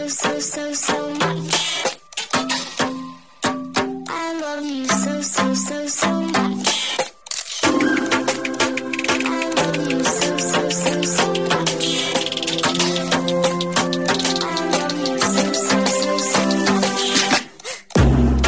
so much. I love you so much. I love you so much. I love you so much.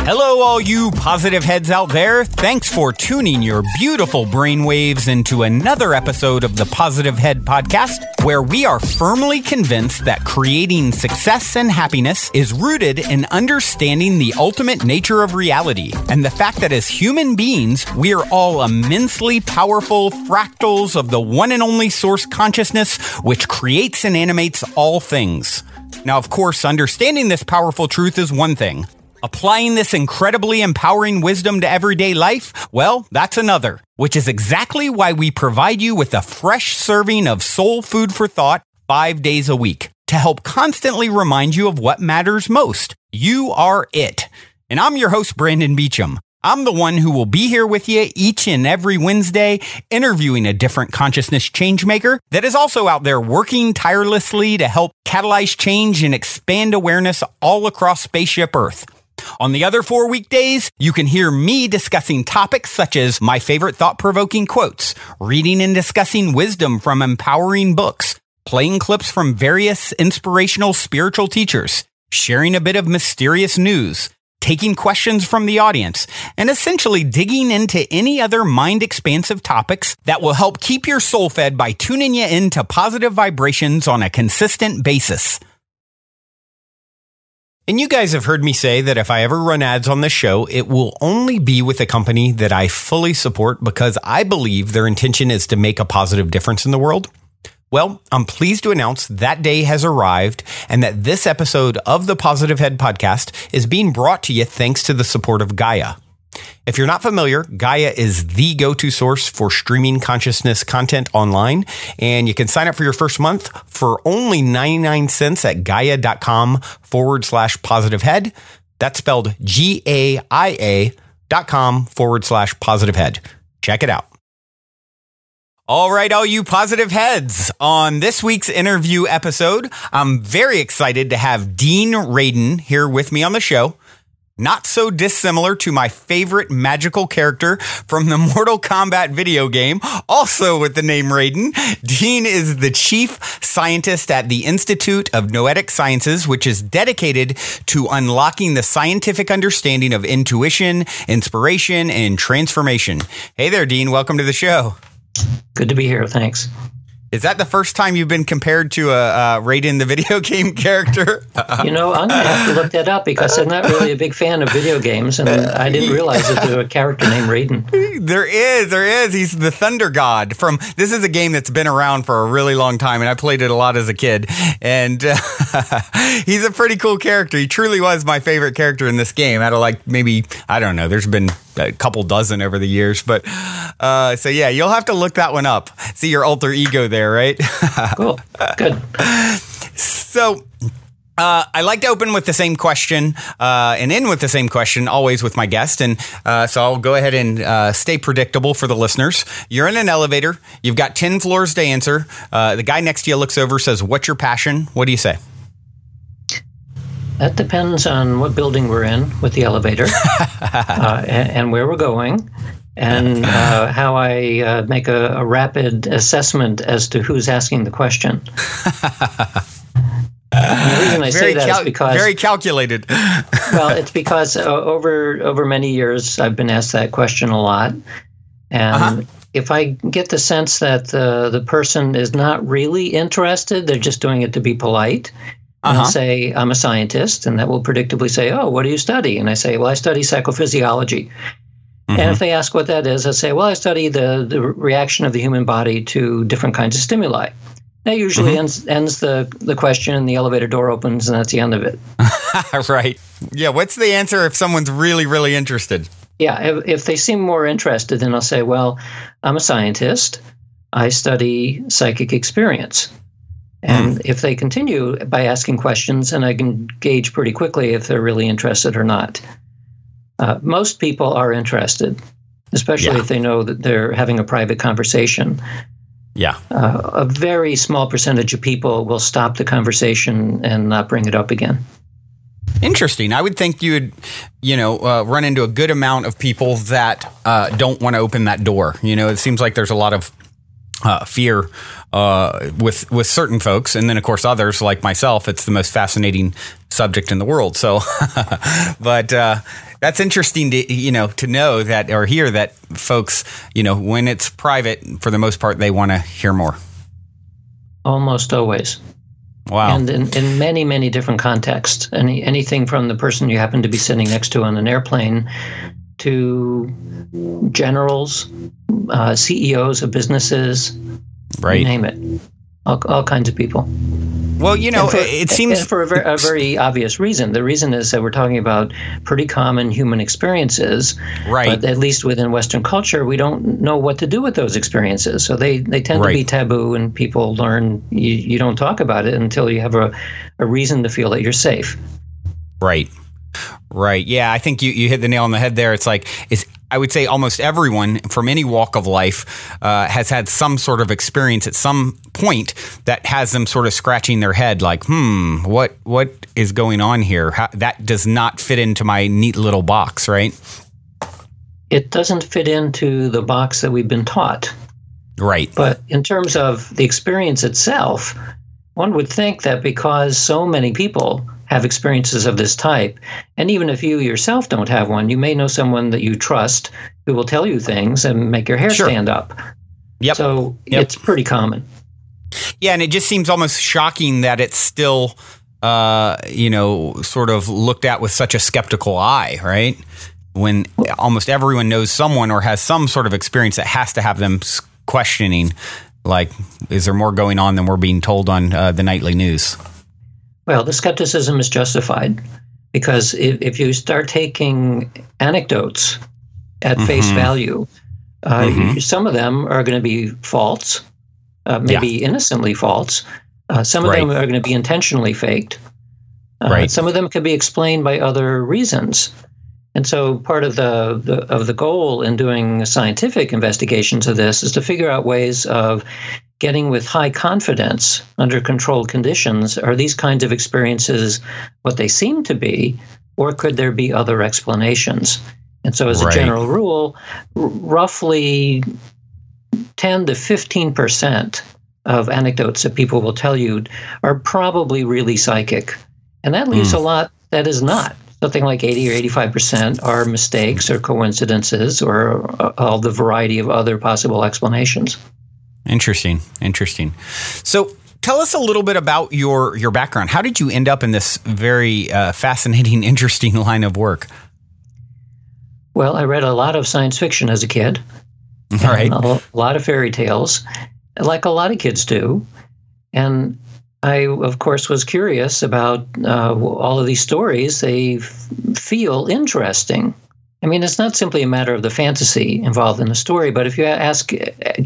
Hello, all you positive heads out there. Thanks for tuning your beautiful brainwaves into another episode of the Positive Head Podcast, where we are firmly convinced that creating success and happiness is rooted in understanding the ultimate nature of reality and the fact that as human beings, we are all immensely powerful fractals of the one and only source consciousness which creates and animates all things. Now, of course, understanding this powerful truth is one thing. Applying this incredibly empowering wisdom to everyday life, well, that's another, which is exactly why we provide you with a fresh serving of soul food for thought 5 days a week to help constantly remind you of what matters most. You are it. And I'm your host, Brandon Beecham. I'm the one who will be here with you each and every Wednesday, interviewing a different consciousness changemaker that is also out there working tirelessly to help catalyze change and expand awareness all across spaceship Earth. On the other 4 weekdays, you can hear me discussing topics such as my favorite thought-provoking quotes, reading and discussing wisdom from empowering books, playing clips from various inspirational spiritual teachers, sharing a bit of mysterious news, taking questions from the audience, and essentially digging into any other mind-expansive topics that will help keep your soul fed by tuning you into positive vibrations on a consistent basis. And you guys have heard me say that if I ever run ads on this show, it will only be with a company that I fully support because I believe their intention is to make a positive difference in the world. Well, I'm pleased to announce that day has arrived and that this episode of the Positive Head Podcast is being brought to you thanks to the support of Gaia. If you're not familiar, Gaia is the go-to source for streaming consciousness content online, and you can sign up for your first month for only 99 cents at gaia.com/positivehead. That's spelled GAIA.com/positivehead. Check it out. All right, all you positive heads. On this week's interview episode, I'm very excited to have Dean Radin here with me on the show. Not so dissimilar to my favorite magical character from the Mortal Kombat video game, also with the name Radin. Dean is the chief scientist at the Institute of Noetic Sciences, which is dedicated to unlocking the scientific understanding of intuition, inspiration, and transformation. Hey there, Dean. Welcome to the show. Good to be here. Thanks. Is that the first time you've been compared to a Radin, the video game character? You know, I'm going to have to look that up because I'm not really a big fan of video games, and I didn't realize that there was a character named Radin. There is. He's the Thunder God. This is a game that's been around for a really long time, and I played it a lot as a kid. And he's a pretty cool character. He truly was my favorite character in this game. Out of maybe, I don't know, there's been a couple dozen over the years. But so yeah, you'll have to look that one up. See your alter ego there, right? Cool. Good. So I like to open with the same question and end with the same question, always with my guest. And so I'll go ahead and stay predictable for the listeners. You're in an elevator. You've got 10 floors to answer. The guy next to you looks over, says, "What's your passion?" What do you say? That depends on what building we're in with the elevator and where we're going and how I make a rapid assessment as to who's asking the question. The reason I say that is because... Very calculated. Well, it's because over many years, I've been asked that question a lot. And if I get the sense that the person is not really interested, they're just doing it to be polite, and I'll say, "I'm a scientist," and that will predictably say, "Oh, what do you study?" And I say, "Well, I study psychophysiology." And if they ask what that is, I say, "Well, I study the reaction of the human body to different kinds of stimuli." That usually ends the question, and the elevator door opens, and that's the end of it. Right. Yeah, what's the answer if someone's really, really interested? Yeah, if they seem more interested, then I'll say, "Well, I'm a scientist. I study psychic experience." And if they continue by asking questions, and I can gauge pretty quickly if they're really interested or not. Most people are interested, especially if they know that they're having a private conversation. Yeah. A very small percentage of people will stop the conversation and not bring it up again. Interesting. I would think you would, run into a good amount of people that don't want to open that door. It seems like there's a lot of fear with certain folks, and then of course others like myself. It's the most fascinating subject in the world. So, but that's interesting to know that or hear that folks, when it's private, for the most part, they want to hear more. Almost always. Wow. And in many, many different contexts. Anything from the person you happen to be sitting next to on an airplane to generals, CEOs of businesses, right? You name it. All kinds of people. Well, it seems... And for a very obvious reason. The reason is that we're talking about pretty common human experiences. Right. But at least within Western culture, we don't know what to do with those experiences. So they tend to be taboo, and people learn you don't talk about it until you have a reason to feel that you're safe. Right. Right. Yeah, I think you hit the nail on the head there. I would say almost everyone from any walk of life has had some sort of experience at some point that has them sort of scratching their head like, what is going on here? That does not fit into my neat little box, right? It doesn't fit into the box that we've been taught. Right. But in terms of the experience itself, one would think that because so many people have experiences of this type, and even if you yourself don't have one, you may know someone that you trust who will tell you things and make your hair stand up. Yep. So it's pretty common. Yeah, and it just seems almost shocking that it's still, sort of looked at with such a skeptical eye, right? When almost everyone knows someone or has some sort of experience that has to have them questioning, like, is there more going on than we're being told on the nightly news? Well, the skepticism is justified because if you start taking anecdotes at face value, some of them are going to be false, maybe innocently false. Some of them are going to be intentionally faked. Some of them can be explained by other reasons. And so part of the goal in doing scientific investigations of this is to figure out ways of getting with high confidence under controlled conditions. Are these kinds of experiences what they seem to be, or could there be other explanations? And so as a general rule, roughly 10 to 15% of anecdotes that people will tell you are probably really psychic. And that leaves a lot that is not. Something like 80 or 85% are mistakes or coincidences or all the variety of other possible explanations. Interesting. So tell us a little bit about your background. How did you end up in this very fascinating, interesting line of work? Well, I read a lot of science fiction as a kid. Right. A lot of fairy tales, like a lot of kids do. And I, of course, was curious about all of these stories. They feel interesting. I mean, it's not simply a matter of the fantasy involved in the story, but if you ask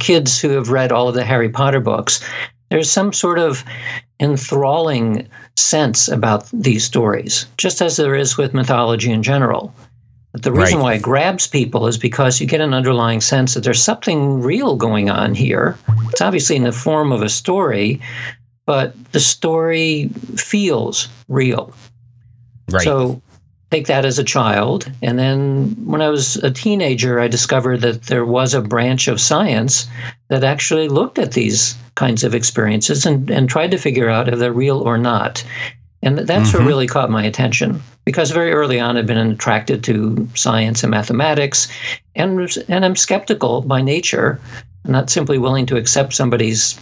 kids who have read all of the Harry Potter books, there's some sort of enthralling sense about these stories, just as there is with mythology in general. But the reason why it grabs people is because you get an underlying sense that there's something real going on here. It's obviously in the form of a story, but the story feels real. Right. So take that as a child. And then when I was a teenager, I discovered that there was a branch of science that actually looked at these kinds of experiences and tried to figure out if they're real or not. And that's what really caught my attention, because very early on I'd been attracted to science and mathematics, and I'm skeptical by nature. I'm not simply willing to accept somebody's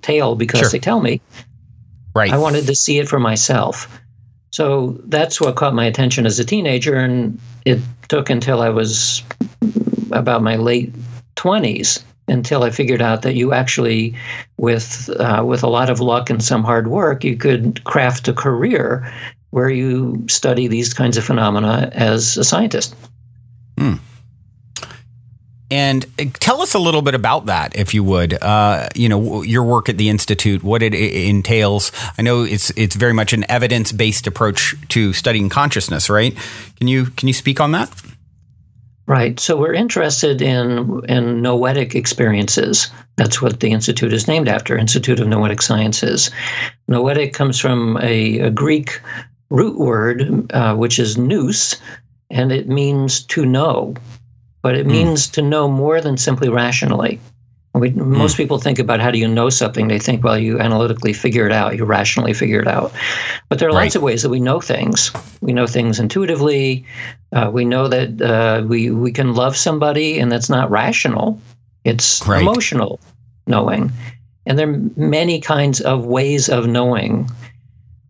tale because they tell me. Right. I wanted to see it for myself. So that's what caught my attention as a teenager, and it took until I was about my late 20s until I figured out that you actually, with a lot of luck and some hard work, you could craft a career where you study these kinds of phenomena as a scientist. And tell us a little bit about that, if you would. Your work at the Institute, what it entails. I know it's very much an evidence-based approach to studying consciousness, right? Can you speak on that? Right. So we're interested in noetic experiences. That's what the Institute is named after, Institute of Noetic Sciences. Noetic comes from a Greek root word, which is nous, and it means to know. But it means to know more than simply rationally. Most people think about how do you know something. They think, well, you analytically figure it out, you rationally figure it out. But there are lots of ways that we know things. We know things intuitively. We know that we can love somebody, and that's not rational. It's emotional knowing. And there are many kinds of ways of knowing.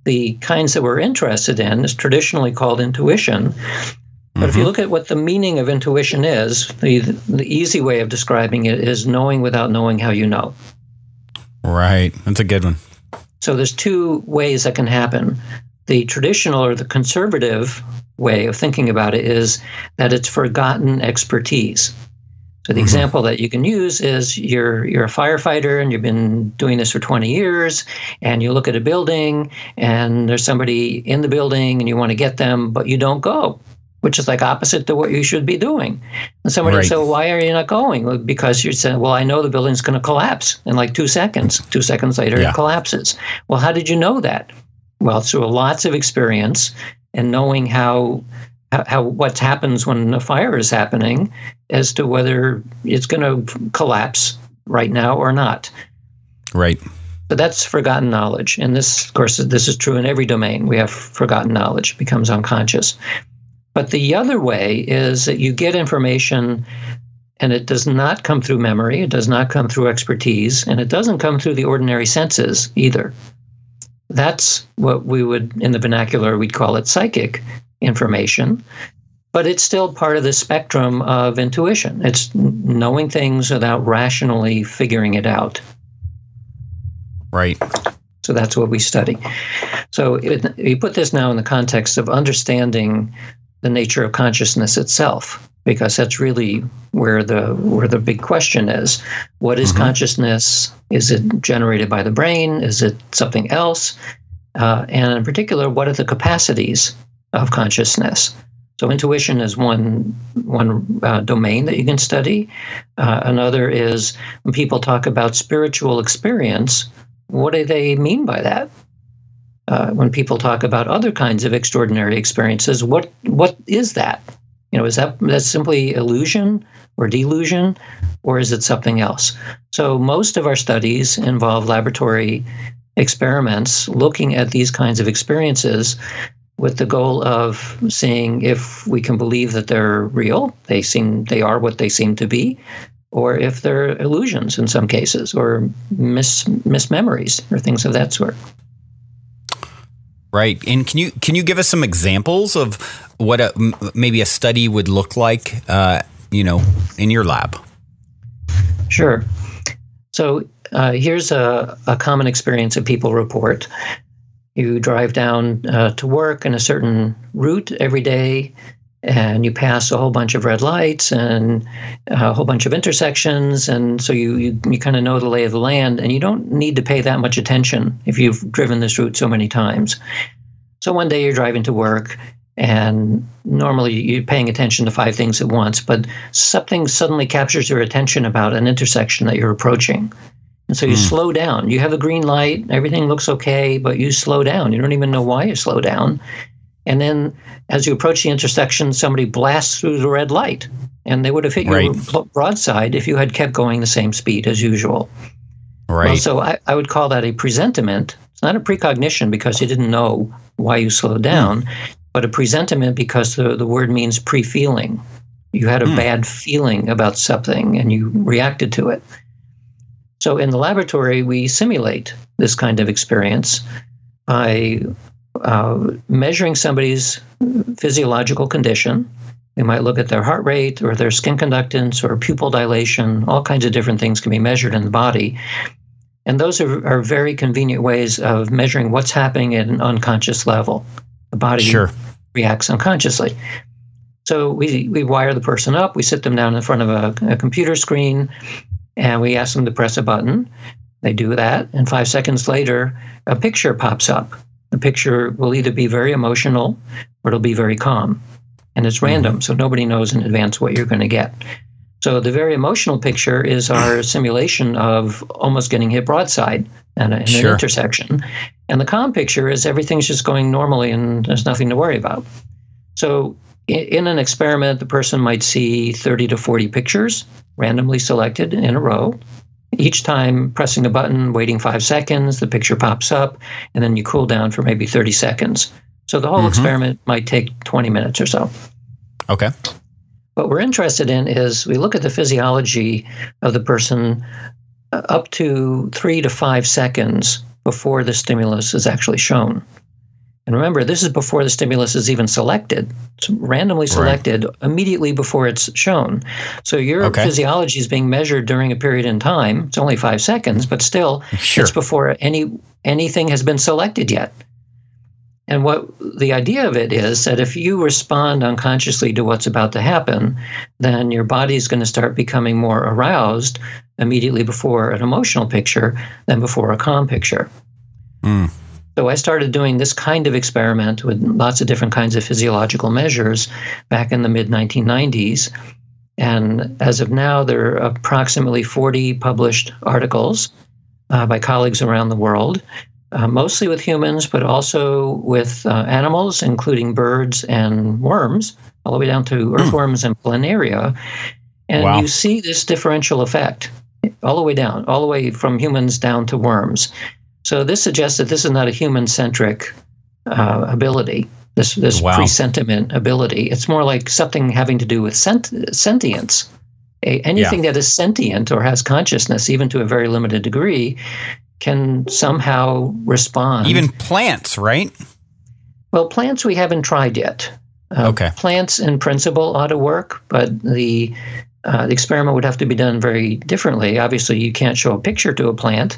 The kinds that we're interested in is traditionally called intuition. But if you look at what the meaning of intuition is, the easy way of describing it is knowing without knowing how you know. Right. That's a good one. So there's two ways that can happen. The traditional or the conservative way of thinking about it is that it's forgotten expertise. So the example that you can use is you're a firefighter and you've been doing this for 20 years, and you look at a building and there's somebody in the building and you want to get them, but you don't go, which is like opposite to what you should be doing. And somebody will say, well, why are you not going? Well, because you're saying, well, I know the building's going to collapse in like 2 seconds. 2 seconds later, it collapses. Well, how did you know that? Well, through lots of experience and knowing how what happens when a fire is happening as to whether it's going to collapse right now or not. Right. So that's forgotten knowledge. And this, of course, this is true in every domain. We have forgotten knowledge, becomes unconscious. But the other way is that you get information and it does not come through memory, it does not come through expertise, and it doesn't come through the ordinary senses either. That's what we would, in the vernacular, we'd call it psychic information, but it's still part of the spectrum of intuition. It's knowing things without rationally figuring it out. Right. So that's what we study. So you put this now in the context of understanding the nature of consciousness itself, because that's really where the big question is. What is consciousness? Is it generated by the brain? Is it something else? And in particular, what are the capacities of consciousness? So intuition is one domain that you can study. Another is when people talk about spiritual experience, what do they mean by that? When people talk about other kinds of extraordinary experiences, what is that? Is that simply illusion or delusion, or is it something else? So most of our studies involve laboratory experiments looking at these kinds of experiences with the goal of seeing if we can believe that they're real, they are what they seem to be, or if they're illusions in some cases, or mismemories or things of that sort. Right. And can you give us some examples of what maybe a study would look like, in your lab? Sure. So here's a common experience that people report. You drive down to work in a certain route every day, and you pass a whole bunch of red lights and a whole bunch of intersections, and so you kind of know the lay of the land, and you don't need to pay that much attention if you've driven this route so many times. So one day you're driving to work, and normally you're paying attention to 5 things at once, but something suddenly captures your attention about an intersection that you're approaching. And so you slow down. You have a green light, everything looks okay, but you slow down. You don't even know why you slow down. And then as you approach the intersection, somebody blasts through the red light, and they would have hit you broadside if you had kept going the same speed as usual. Right. Well, so I would call that a presentiment. It's not a precognition because you didn't know why you slowed down, but a presentiment because the word means pre-feeling. You had a bad feeling about something and you reacted to it. So in the laboratory, we simulate this kind of experience by measuring somebody's physiological condition. We might look at their heart rate or their skin conductance or pupil dilation. All kinds of different things can be measured in the body. And those are very convenient ways of measuring what's happening at an unconscious level. The body reacts unconsciously. So we wire the person up. We sit them down in front of a computer screen, and we ask them to press a button. They do that, and 5 seconds later, a picture pops up. The picture will either be very emotional or it'll be very calm. and it's random, so nobody knows in advance what you're going to get. So the very emotional picture is our simulation of almost getting hit broadside in an intersection. And the calm picture is everything's just going normally and there's nothing to worry about. So in an experiment, the person might see 30 to 40 pictures randomly selected in a row. Each time pressing a button, waiting 5 seconds, the picture pops up, and then you cool down for maybe 30 seconds. So the whole experiment might take 20 minutes or so. Okay. What we're interested in is we look at the physiology of the person up to 3 to 5 seconds before the stimulus is actually shown. And remember, this is before the stimulus is even selected. It's randomly selected immediately before it's shown. So your physiology is being measured during a period in time. It's only 5 seconds, but still, it's before anything has been selected yet. And what the idea of it is that if you respond unconsciously to what's about to happen, then your body is going to start becoming more aroused immediately before an emotional picture than before a calm picture. So I started doing this kind of experiment with lots of different kinds of physiological measures back in the mid-1990s. And as of now, there are approximately 40 published articles by colleagues around the world, mostly with humans, but also with animals, including birds and worms, all the way down to earthworms and planaria. And you see this differential effect all the way down, all the way from humans down to worms. So this suggests that this is not a human-centric ability, this presentiment ability. It's more like something having to do with sentience. Anything that is sentient or has consciousness, even to a very limited degree, can somehow respond. Even plants, right? Well, plants we haven't tried yet. Plants in principle ought to work, but the experiment would have to be done very differently. Obviously, you can't show a picture to a plant.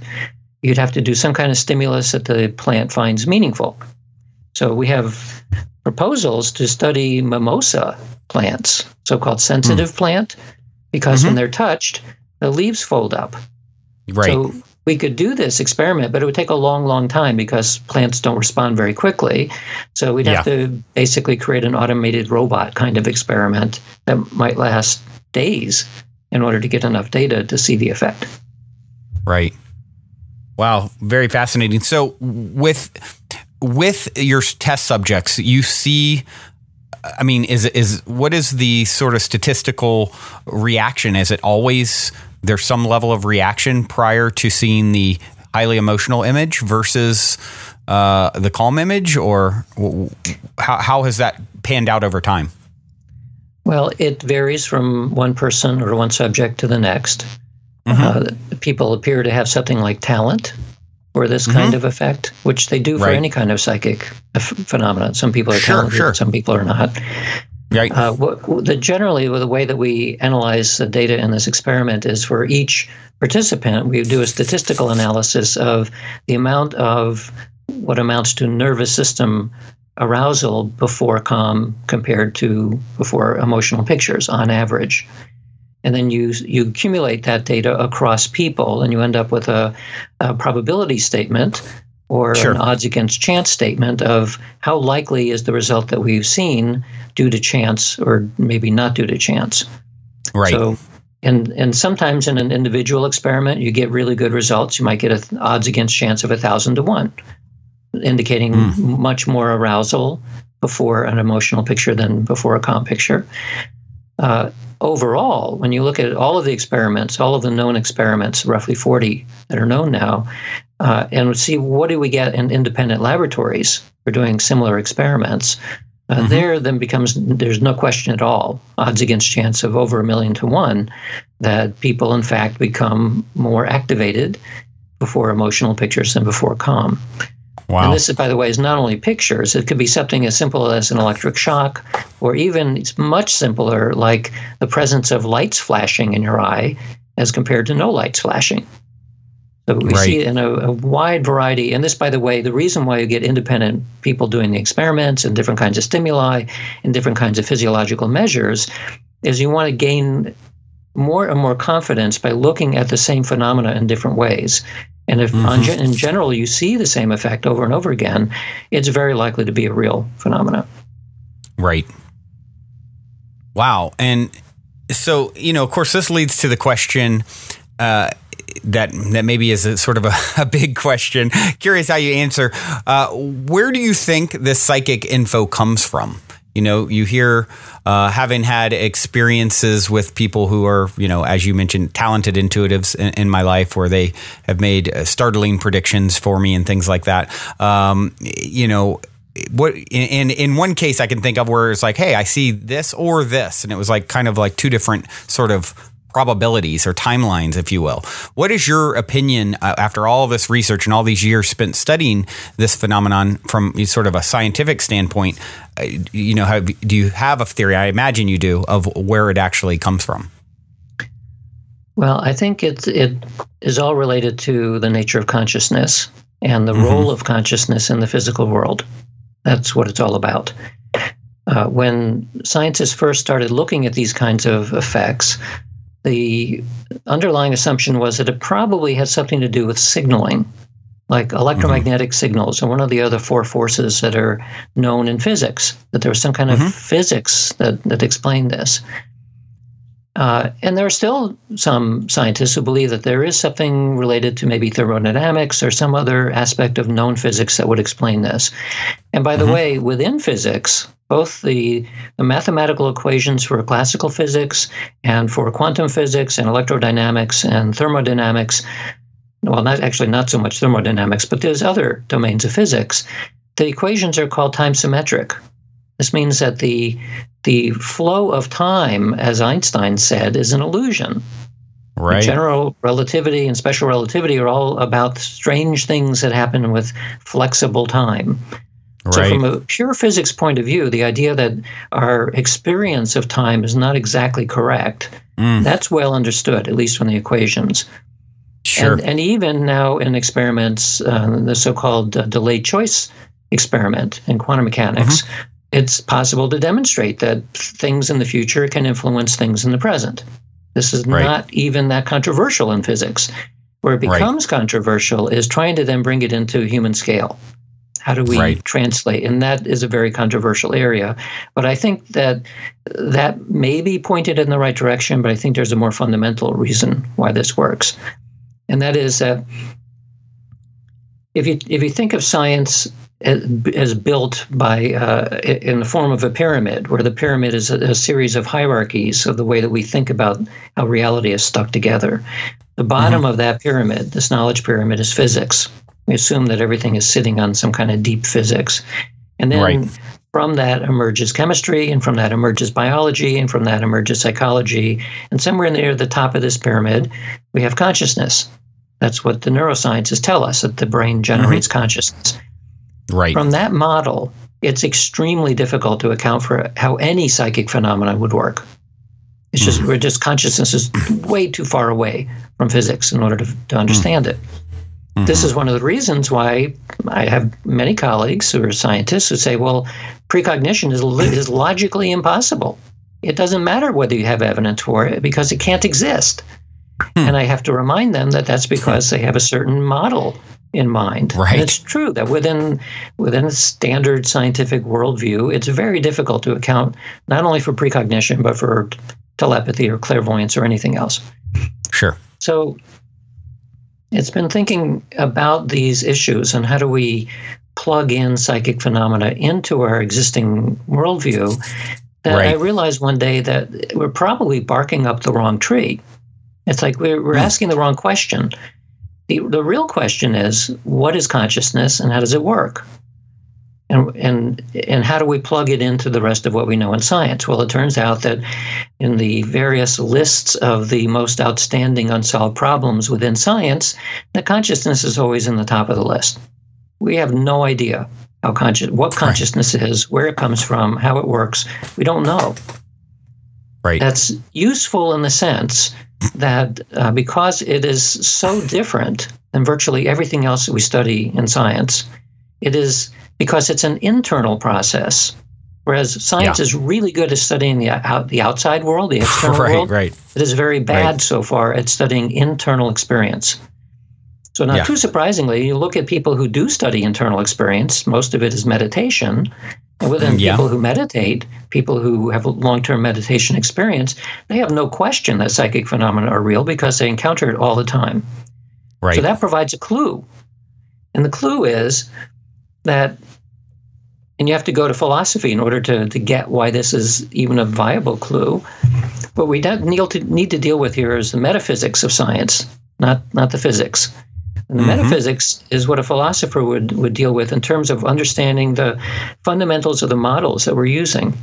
You'd have to do some kind of stimulus that the plant finds meaningful. So we have proposals to study mimosa plants, so-called sensitive plant, because when they're touched, the leaves fold up. Right. So we could do this experiment, but it would take a long, long time because plants don't respond very quickly. So we'd have to basically create an automated robot kind of experiment that might last days in order to get enough data to see the effect. Right. Wow. Very fascinating. So with your test subjects, you see, I mean, what is the sort of statistical reaction? Is it always there's some level of reaction prior to seeing the highly emotional image versus the calm image, or how has that panned out over time? Well, it varies from one person or one subject to the next. People appear to have something like talent for this kind of effect, which they do for any kind of psychic phenomenon. Some people are talented, some people are not. Right. Generally, the way that we analyze the data in this experiment is for each participant, we do a statistical analysis of the amount of what amounts to nervous system arousal before calm compared to before emotional pictures on average. And then you accumulate that data across people, and you end up with a probability statement or an odds against chance statement of how likely is the result that we've seen due to chance or maybe not due to chance. Right. So, and sometimes in an individual experiment, you get really good results. You might get an odds against chance of 1,000 to 1, indicating much more arousal before an emotional picture than before a calm picture. Overall, when you look at all of the experiments, all of the known experiments, roughly 40 that are known now, and see what do we get in independent laboratories for doing similar experiments, there then there's no question at all, odds against chance of over 1 million to 1, that people in fact become more activated before emotional pictures than before calm. Wow. And this, by the way, is not only pictures. It could be something as simple as an electric shock, or even it's much simpler, like the presence of lights flashing in your eye as compared to no lights flashing. So we see it in a wide variety. And this, by the way, the reason why you get independent people doing the experiments and different kinds of stimuli and different kinds of physiological measures is you want to gain more and more confidence by looking at the same phenomena in different ways. And if in general you see the same effect over and over again, it's very likely to be a real phenomenon. Right. Wow. And so, of course, this leads to the question that maybe is a sort of a big question. Curious how you answer. Where do you think this psychic info comes from? You hear, having had experiences with people who are, as you mentioned, talented intuitives in my life, where they have made startling predictions for me and things like that. What in one case I can think of where it's like, hey, I see this or this, and it was like kind of like two different sort of probabilities or timelines, if you will. What is your opinion after all of this research and all these years spent studying this phenomenon from sort of a scientific standpoint? Do you have a theory? I imagine you do, of where it actually comes from. Well, I think it is all related to the nature of consciousness and the role of consciousness in the physical world. That's what it's all about. When scientists first started looking at these kinds of effects, the underlying assumption was that it probably had something to do with signaling, like electromagnetic signals, or one of the other four forces that are known in physics, that there was some kind of physics that explained this. And there are still some scientists who believe that there is something related to maybe thermodynamics or some other aspect of known physics that would explain this. And by the way, within physics, both the mathematical equations for classical physics and for quantum physics and electrodynamics and thermodynamics, well, not so much thermodynamics, but there's other domains of physics, the equations are called time symmetric. This means that the flow of time, as Einstein said, is an illusion. Right. General relativity and special relativity are all about strange things that happen with flexible time. Right. So from a pure physics point of view, the idea that our experience of time is not exactly correct, that's well understood, at least from the equations. Sure. And even now in experiments, the so-called delayed choice experiment in quantum mechanics, it's possible to demonstrate that things in the future can influence things in the present. This is not even that controversial in physics. Where it becomes controversial is trying to then bring it into human scale. How do we translate? And that is a very controversial area. But I think that may be pointed in the right direction, but I think there's a more fundamental reason why this works. And that is that if you think of science as built by in the form of a pyramid, where the pyramid is a series of hierarchies of the way that we think about how reality is stuck together. The bottom of that pyramid, this knowledge pyramid, is physics. We assume that everything is sitting on some kind of deep physics. And then from that emerges chemistry, and from that emerges biology, and from that emerges psychology. And somewhere near the top of this pyramid, we have consciousness. That's what the neurosciences tell us, that the brain generates consciousness. Right. From that model, it's extremely difficult to account for how any psychic phenomena would work. It's just consciousness is way too far away from physics in order to understand it. This is one of the reasons why I have many colleagues who are scientists who say, well, precognition is logically impossible. It doesn't matter whether you have evidence for it because it can't exist. And I have to remind them that that's because they have a certain model in mind. Right. And it's true that within a standard scientific worldview, it's very difficult to account not only for precognition, but for telepathy or clairvoyance or anything else. Sure. So it's been thinking about these issues and how do we plug in psychic phenomena into our existing worldview that I realized one day that we're probably barking up the wrong tree. It's like we're asking the wrong question. The real question is, what is consciousness and how does it work? And how do we plug it into the rest of what we know in science? Well, it turns out that in the various lists of the most outstanding unsolved problems within science, that consciousness is always in the top of the list. We have no idea what consciousness is, where it comes from, how it works. We don't know. Right. That's useful in the sense that because it is so different than virtually everything else that we study in science, it is because it's an internal process, whereas science is really good at studying the outside world, the external world. It is very bad so far at studying internal experience. So not too surprisingly, you look at people who do study internal experience, most of it is meditation, And within people who meditate, people who have a long-term meditation experience, they have no question that psychic phenomena are real because they encounter it all the time. Right. So that provides a clue. And the clue is that, and you have to go to philosophy in order to get why this is even a viable clue. What we need to deal with here is the metaphysics of science, not the physics. And the metaphysics is what a philosopher would deal with in terms of understanding the fundamentals of the models that we're using.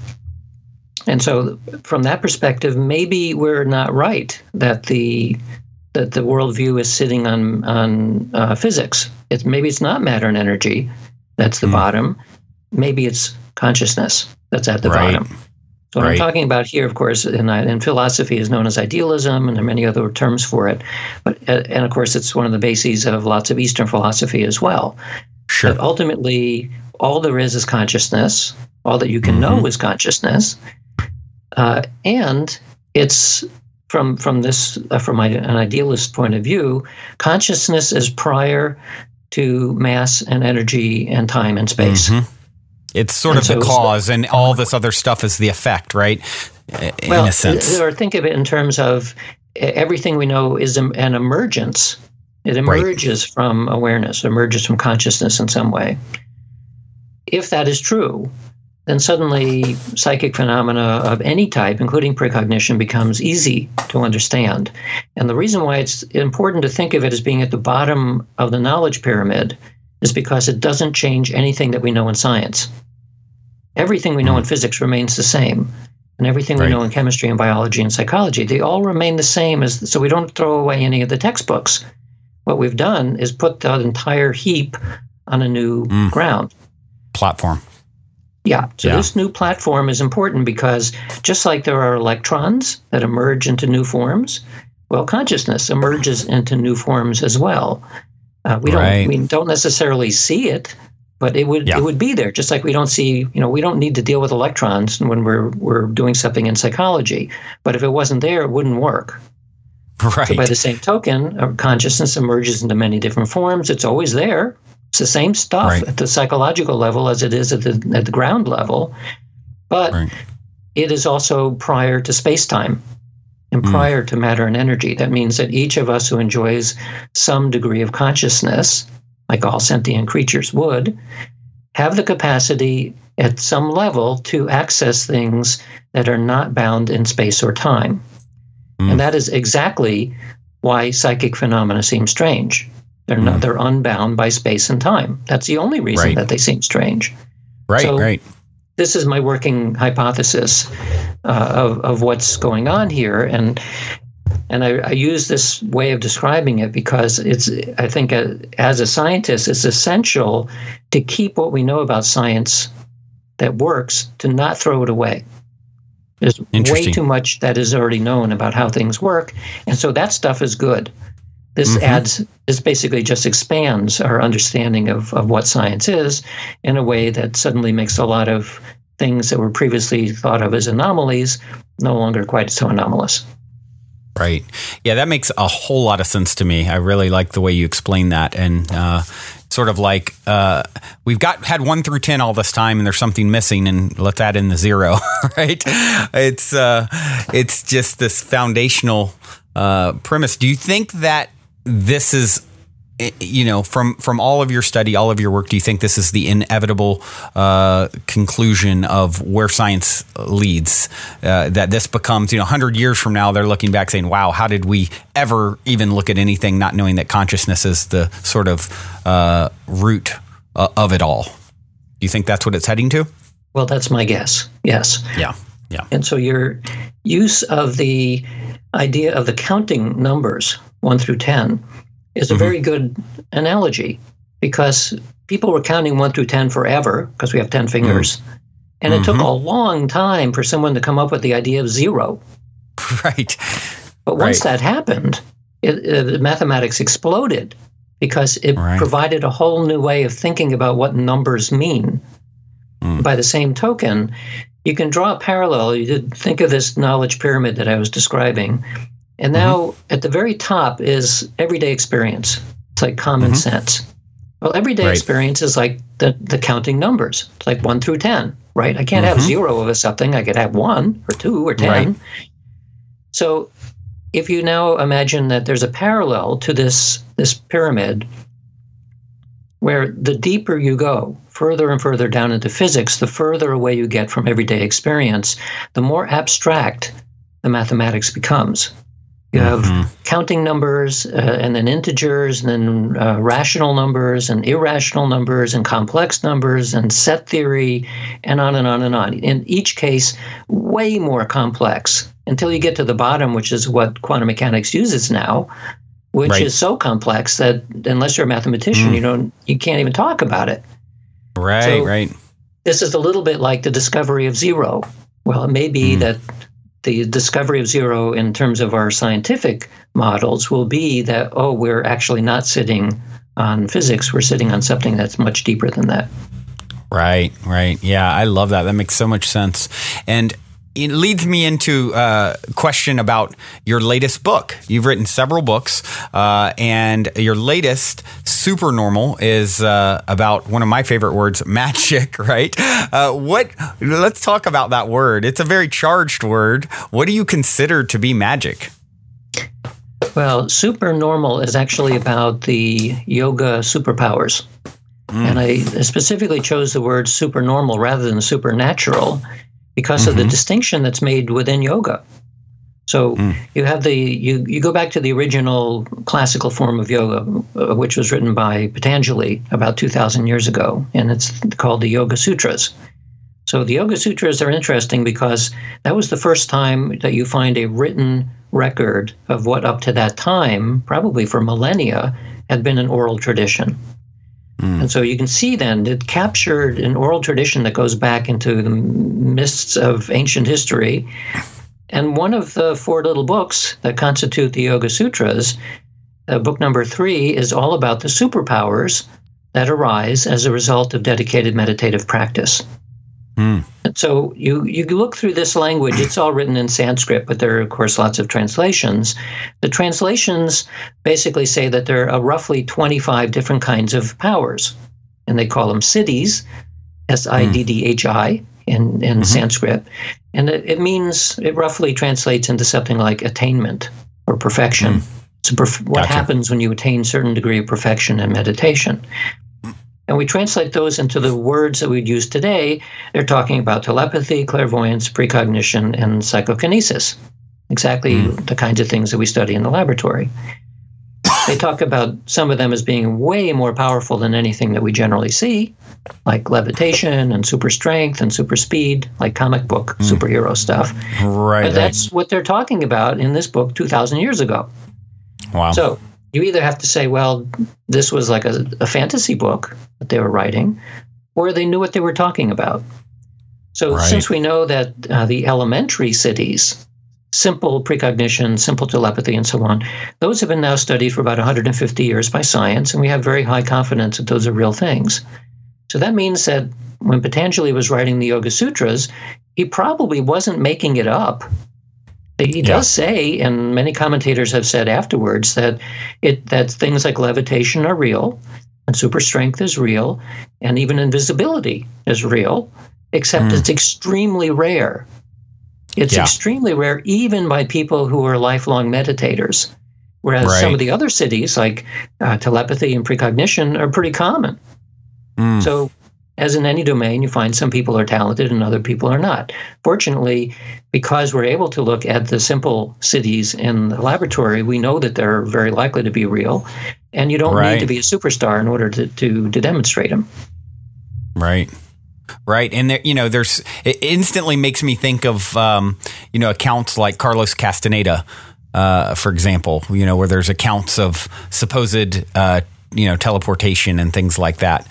And so from that perspective, maybe we're not right that the worldview is sitting on physics. Maybe it's not matter and energy that's the bottom. Maybe it's consciousness that's at the bottom. So what I'm talking about here, of course, in philosophy is known as idealism, and there are many other terms for it. And of course, it's one of the bases of lots of Eastern philosophy as well. Sure. But ultimately, all there is consciousness. All that you can know is consciousness. And it's from an idealist point of view, consciousness is prior to mass and energy and time and space. It's sort of the cause, and all this other stuff is the effect, right? In a sense. Or think of it in terms of everything we know is an emergence. It emerges from awareness, emerges from consciousness in some way. If that is true, then suddenly psychic phenomena of any type, including precognition, becomes easy to understand. And the reason why it's important to think of it as being at the bottom of the knowledge pyramid is because it doesn't change anything that we know in science. Everything we know in physics remains the same. And everything we know in chemistry and biology and psychology, they all remain the same. So we don't throw away any of the textbooks. What we've done is put the entire heap on a new ground. Platform. Yeah. So this new platform is important because just like there are electrons that emerge into new forms, well, consciousness emerges into new forms as well. We don't necessarily see it, but it would be there. Just like we don't see, we don't need to deal with electrons when we're doing something in psychology. But if it wasn't there, it wouldn't work. Right. So by the same token, consciousness emerges into many different forms. It's always there. It's the same stuff at the psychological level as it is at the ground level, but it is also prior to space-time and prior to matter and energy. That means that each of us who enjoys some degree of consciousness, like all sentient creatures would, have the capacity at some level to access things that are not bound in space or time. And that is exactly why psychic phenomena seem strange. They're unbound by space and time. That's the only reason that they seem strange. This is my working hypothesis of what's going on here, and I use this way of describing it because I think as a scientist, it's essential to keep what we know about science that works, to not throw it away. There's way too much that is already known about how things work, and so that stuff is good. This basically just expands our understanding of what science is in a way that suddenly makes a lot of things that were previously thought of as anomalies no longer quite so anomalous. Right. Yeah, that makes a whole lot of sense to me. I really like the way you explain that. And sort of like we've had 1 through 10 all this time, and there's something missing, and let's add in the 0, right? It's just this foundational premise. Do you think that this is, from all of your study, all of your work, do you think this is the inevitable conclusion of where science leads? That this becomes, 100 years from now, they're looking back saying, wow, how did we ever even look at anything not knowing that consciousness is the sort of root of it all? Do you think that's what it's heading to? Well, that's my guess. Yes. Yeah. And so your use of the idea of the counting numbers 1 through 10 is a very good analogy, because people were counting 1 through 10 forever because we have 10 fingers. And it took a long time for someone to come up with the idea of 0. Right. But once that happened, mathematics exploded because it provided a whole new way of thinking about what numbers mean. By the same token, you can draw a parallel. You did think of this knowledge pyramid that I was describing. And now at the very top is everyday experience. It's like common sense. Well, everyday experience is like the counting numbers. It's like 1 through 10. right? I can't have 0 of something. I could have 1 or 2 or 10. Right. So if you now imagine that there's a parallel to this pyramid, where the deeper you go, further and further down into physics, the further away you get from everyday experience, the more abstract the mathematics becomes. You have counting numbers and then integers and then rational numbers and irrational numbers and complex numbers and set theory and on and on and on. In each case, way more complex until you get to the bottom, which is what quantum mechanics uses now, which is so complex that unless you're a mathematician, you can't even talk about it. Right. This is a little bit like the discovery of 0. Well, it may be that the discovery of 0 in terms of our scientific models will be that, we're actually not sitting on physics. We're sitting on something that's much deeper than that. Right. Yeah, I love that. That makes so much sense. And it leads me into a question about your latest book. You've written several books, and your latest, Supernormal, is about one of my favorite words, magic, right? Let's talk about that word. It's a very charged word. What do you consider to be magic? Well, Supernormal is actually about the yoga superpowers. And I specifically chose the word supernormal rather than supernatural because of the distinction that's made within yoga. So you have you go back to the original classical form of yoga, which was written by Patanjali about 2,000 years ago, and it's called the Yoga Sutras. So the Yoga Sutras are interesting because that was the first time that you find a written record of what up to that time, probably for millennia, had been an oral tradition. And so you can see then it captured an oral tradition that goes back into the mists of ancient history. And one of the 4 little books that constitute the Yoga Sutras, book number 3, is all about the superpowers that arise as a result of dedicated meditative practice. And so you look through this language, it's all written in Sanskrit, but there are, of course, lots of translations. The translations basically say that there are roughly 25 different kinds of powers, and they call them siddhis, Siddhi in Sanskrit. And it roughly translates into something like attainment or perfection. So what happens when you attain a certain degree of perfection in meditation. And we translate those into the words that we'd use today. They're talking about telepathy, clairvoyance, precognition, and psychokinesis. Exactly the kinds of things that we study in the laboratory. They talk about some of them as being way more powerful than anything that we generally see, like levitation and super strength and super speed, like comic book superhero stuff. But that's what they're talking about in this book 2,000 years ago. Wow. So you either have to say, well, this was like a fantasy book that they were writing, or they knew what they were talking about. So since we know that the elementary siddhis, simple precognition, simple telepathy, and so on, those have been now studied for about 150 years by science, and we have very high confidence that those are real things. So that means that when Patanjali was writing the Yoga Sutras, he probably wasn't making it up. He does say, and many commentators have said afterwards, that things like levitation are real, and super strength is real, and even invisibility is real, except it's extremely rare. It's extremely rare even by people who are lifelong meditators, whereas some of the other siddhis, like telepathy and precognition, are pretty common. So as in any domain, you find some people are talented and other people are not. Fortunately, because we're able to look at the simple siddhis in the laboratory, we know that they're very likely to be real, and you don't need to be a superstar in order to demonstrate them. Right. And there, it instantly makes me think of, accounts like Carlos Castaneda, for example, where there's accounts of supposed teleportation and things like that.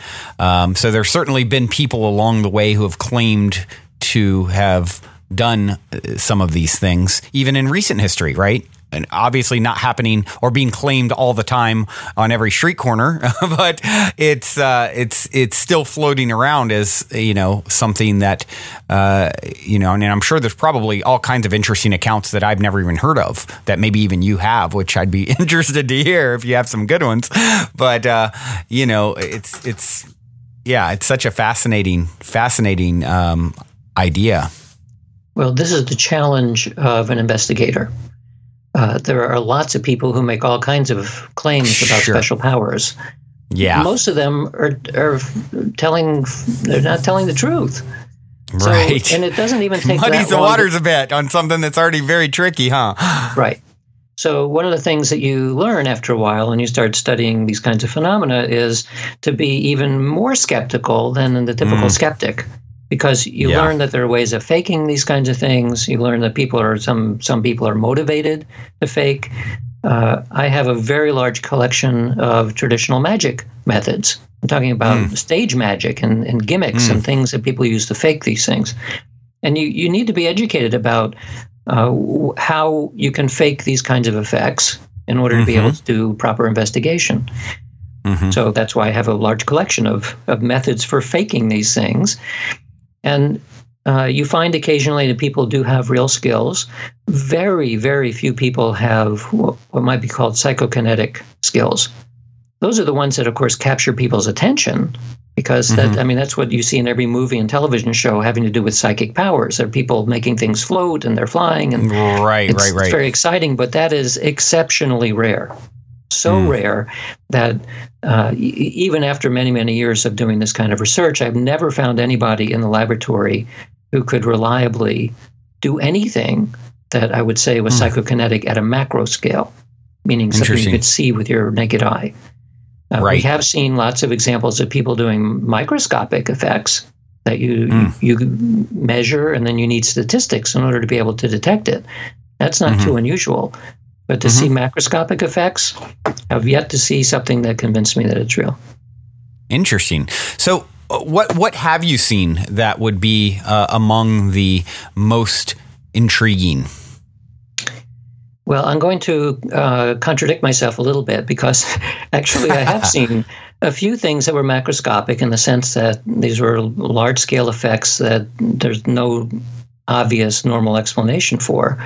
So there's certainly been people along the way who have claimed to have done some of these things, even in recent history, right? And obviously not happening or being claimed all the time on every street corner, but it's still floating around as, something that, and I'm sure there's probably all kinds of interesting accounts that I've never even heard of that maybe even you have, which I'd be interested to hear if you have some good ones. But, it's such a fascinating idea. Well, this is the challenge of an investigator. There are lots of people who make all kinds of claims about special powers. Yeah. Most of them are they're not telling the truth. Right. So, and it doesn't even take muddies that the long waters a bit on something that's already very tricky, huh? Right. So one of the things that you learn after a while when you start studying these kinds of phenomena is to be even more skeptical than the typical skeptic, because you learn that there are ways of faking these kinds of things. You learn that some people are motivated to fake. I have a very large collection of traditional magic methods. I'm talking about stage magic and gimmicks and things that people use to fake these things. And you need to be educated about how you can fake these kinds of effects in order to be able to do proper investigation. So that's why I have a large collection of methods for faking these things. And you find occasionally that people do have real skills. Very, very few people have what might be called psychokinetic skills. Those are the ones that, of course, capture people's attention, because that's what you see in every movie and television show having to do with psychic powers. There are people making things float and they're flying, and it's very exciting. But that is exceptionally rare, so rare that even after many, many years of doing this kind of research, I've never found anybody in the laboratory who could reliably do anything that I would say was psychokinetic at a macro scale, meaning something you could see with your naked eye. We have seen lots of examples of people doing microscopic effects that you measure, and then you need statistics in order to be able to detect it. That's not too unusual. But to see macroscopic effects, I've yet to see something that convinced me that it's real. Interesting. So what have you seen that would be among the most intriguing? Well, I'm going to contradict myself a little bit, because actually I have seen a few things that were macroscopic in the sense that these were large-scale effects that there's no obvious normal explanation for.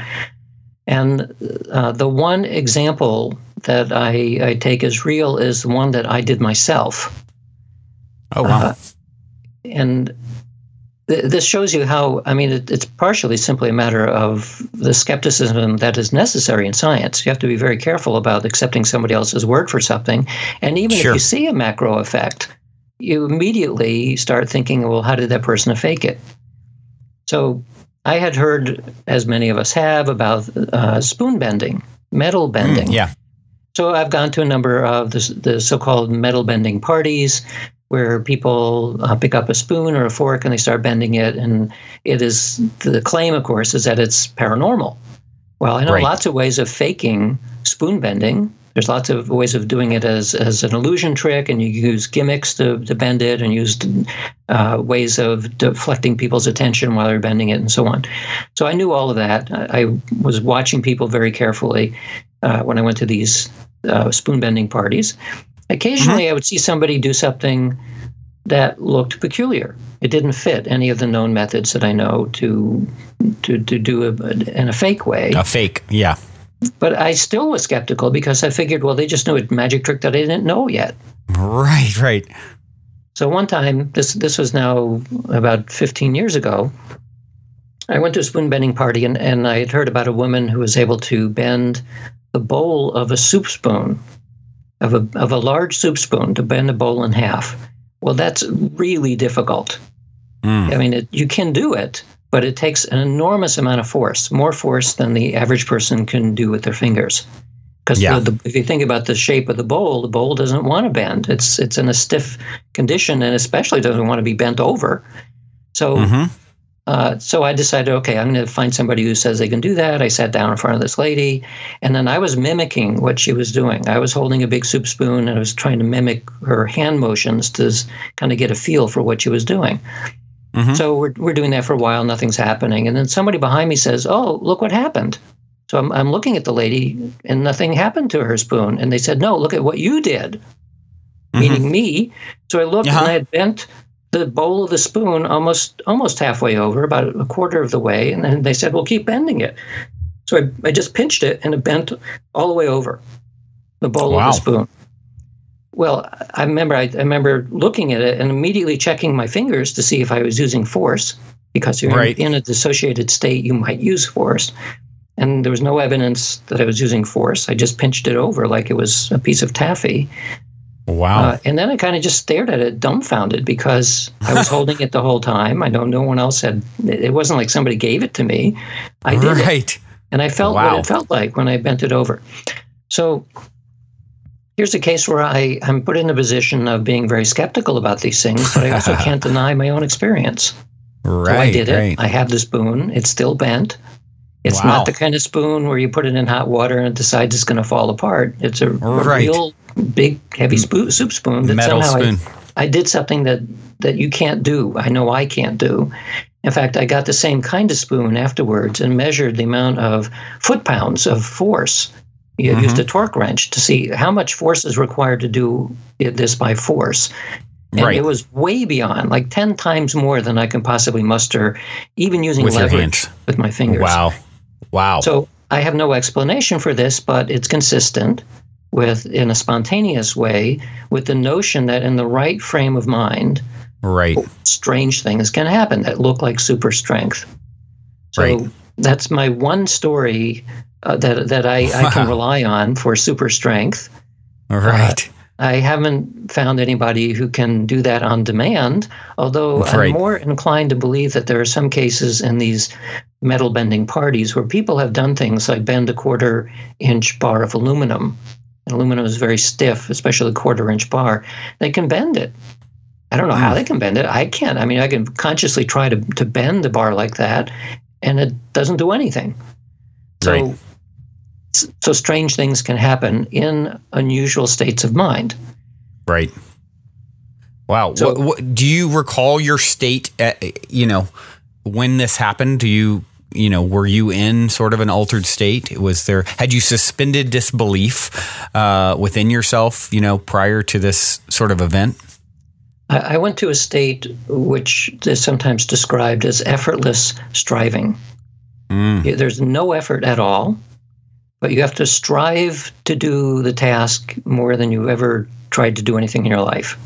And the one example that I take as real is the one that I did myself. Oh, wow. And this shows you how, it's partially simply a matter of the skepticism that is necessary in science. You have to be very careful about accepting somebody else's word for something. And even if you see a macro effect, you immediately start thinking, well, how did that person fake it? So I had heard, as many of us have, about spoon bending, metal bending. So I've gone to a number of the so-called metal bending parties, where people pick up a spoon or a fork and they start bending it. And the claim, of course, is that it's paranormal. Well, I know lots of ways of faking spoon bending. There's lots of ways of doing it as an illusion trick, and you use gimmicks to bend it, and use ways of deflecting people's attention while they're bending it, and so on. So I knew all of that. I was watching people very carefully when I went to these spoon bending parties. Occasionally, I would see somebody do something that looked peculiar. It didn't fit any of the known methods that I know to do in a fake way. A fake, yeah. But I still was skeptical, because I figured, well, they just knew a magic trick that I didn't know yet. Right. So one time, this was now about 15 years ago, I went to a spoon bending party, and I had heard about a woman who was able to bend the bowl of a soup spoon, of a large soup spoon, to bend a bowl in half. Well, that's really difficult. You can do it, but it takes an enormous amount of force, more force than the average person can do with their fingers. Because if you think about the shape of the bowl doesn't want to bend. It's in a stiff condition, and especially doesn't want to be bent over. So so I decided, okay, I'm going to find somebody who says they can do that. I sat down in front of this lady, and then I was mimicking what she was doing. I was holding a big soup spoon, and I was trying to mimic her hand motions to kind of get a feel for what she was doing. So we're doing that for a while. Nothing's happening. And then somebody behind me says, oh, look what happened. So I'm looking at the lady, and nothing happened to her spoon. And they said, no, look at what you did, meaning me. So I looked, and I had bent the bowl of the spoon almost halfway over, about a quarter of the way. And then they said, well, keep bending it. So I just pinched it, and it bent all the way over the bowl of the spoon. Well, I remember looking at it and immediately checking my fingers to see if I was using force, because you're Right. in a dissociated state, you might use force. And there was no evidence that I was using force. I just pinched it over like it was a piece of taffy. Wow. And then I kind of just stared at it dumbfounded, because I was holding it the whole time. I know no one else had. It wasn't like somebody gave it to me. I did it. Right. And I felt Wow. what it felt like when I bent it over. So here's a case where I'm put in a position of being very skeptical about these things, but I also can't deny my own experience. Right. So I did it. Right. I have the spoon. It's still bent. It's Wow. not the kind of spoon where you put it in hot water and it decides it's going to fall apart. It's a Right. real big, heavy soup spoon. That Metal somehow spoon. I did something that you can't do. I know I can't do. In fact, I got the same kind of spoon afterwards and measured the amount of foot-pounds of force. You used a torque wrench to see how much force is required to do this by force. And Right. it was way beyond, like 10 times more than I can possibly muster, even using With your leverage hands. with my fingers. Wow. Wow. So I have no explanation for this, but it's consistent with, in a spontaneous way, with the notion that in the right frame of mind, right. strange things can happen that look like super strength. So Right. that's my one story that I can rely on for super strength. Right. I haven't found anybody who can do that on demand, although I'm Right. more inclined to believe that there are some cases in these metal bending parties where people have done things like bend a 1/4-inch bar of aluminum. And aluminum is very stiff, especially a 1/4-inch bar. They can bend it. I don't know how they can bend it. I can't. I mean, I can consciously try to bend the bar like that, and it doesn't do anything. Right. So strange things can happen in unusual states of mind. Right. Wow. So- what, do you recall your state when this happened? Were you in sort of an altered state? Had you suspended disbelief within yourself, prior to this sort of event? I went to a state which is sometimes described as effortless striving. There's no effort at all, but you have to strive to do the task more than you've ever tried to do anything in your life.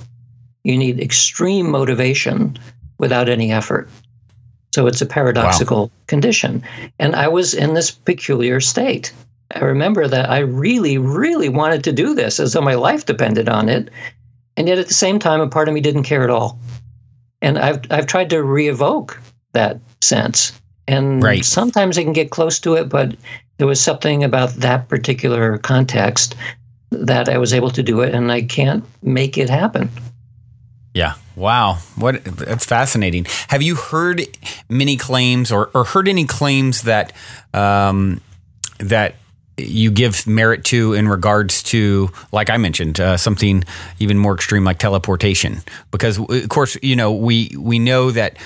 You need extreme motivation without any effort. So it's a paradoxical condition. And I was in this peculiar state. I remember that I really, really wanted to do this as though my life depended on it. And yet at the same time, a part of me didn't care at all. And I've tried to re-evoke that sense. And Right. sometimes I can get close to it, but there was something about that particular context that I was able to do it, and I can't make it happen. Yeah. Wow. That's fascinating. Have you heard many claims or heard any claims that that you give merit to in regards to, like I mentioned, something even more extreme like teleportation? Because of course, we know that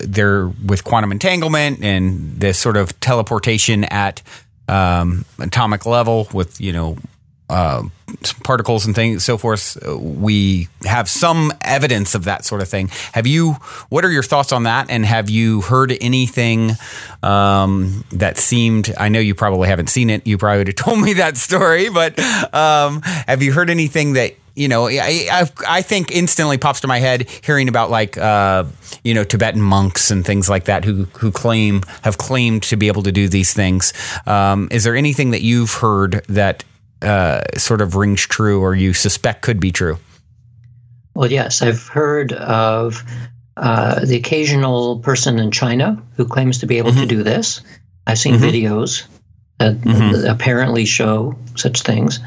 they're with quantum entanglement and this sort of teleportation at atomic level with particles and things, so forth. We have some evidence of that sort of thing. What are your thoughts on that? And have you heard anything that seemed, I know you probably haven't seen it, you probably would have told me that story, but have you heard anything that, I think instantly pops to my head hearing about like, Tibetan monks and things like that who have claimed to be able to do these things. Is there anything that you've heard that sort of rings true or you suspect could be true? Well, yes, I've heard of the occasional person in China who claims to be able to do this. I've seen videos that apparently show such things.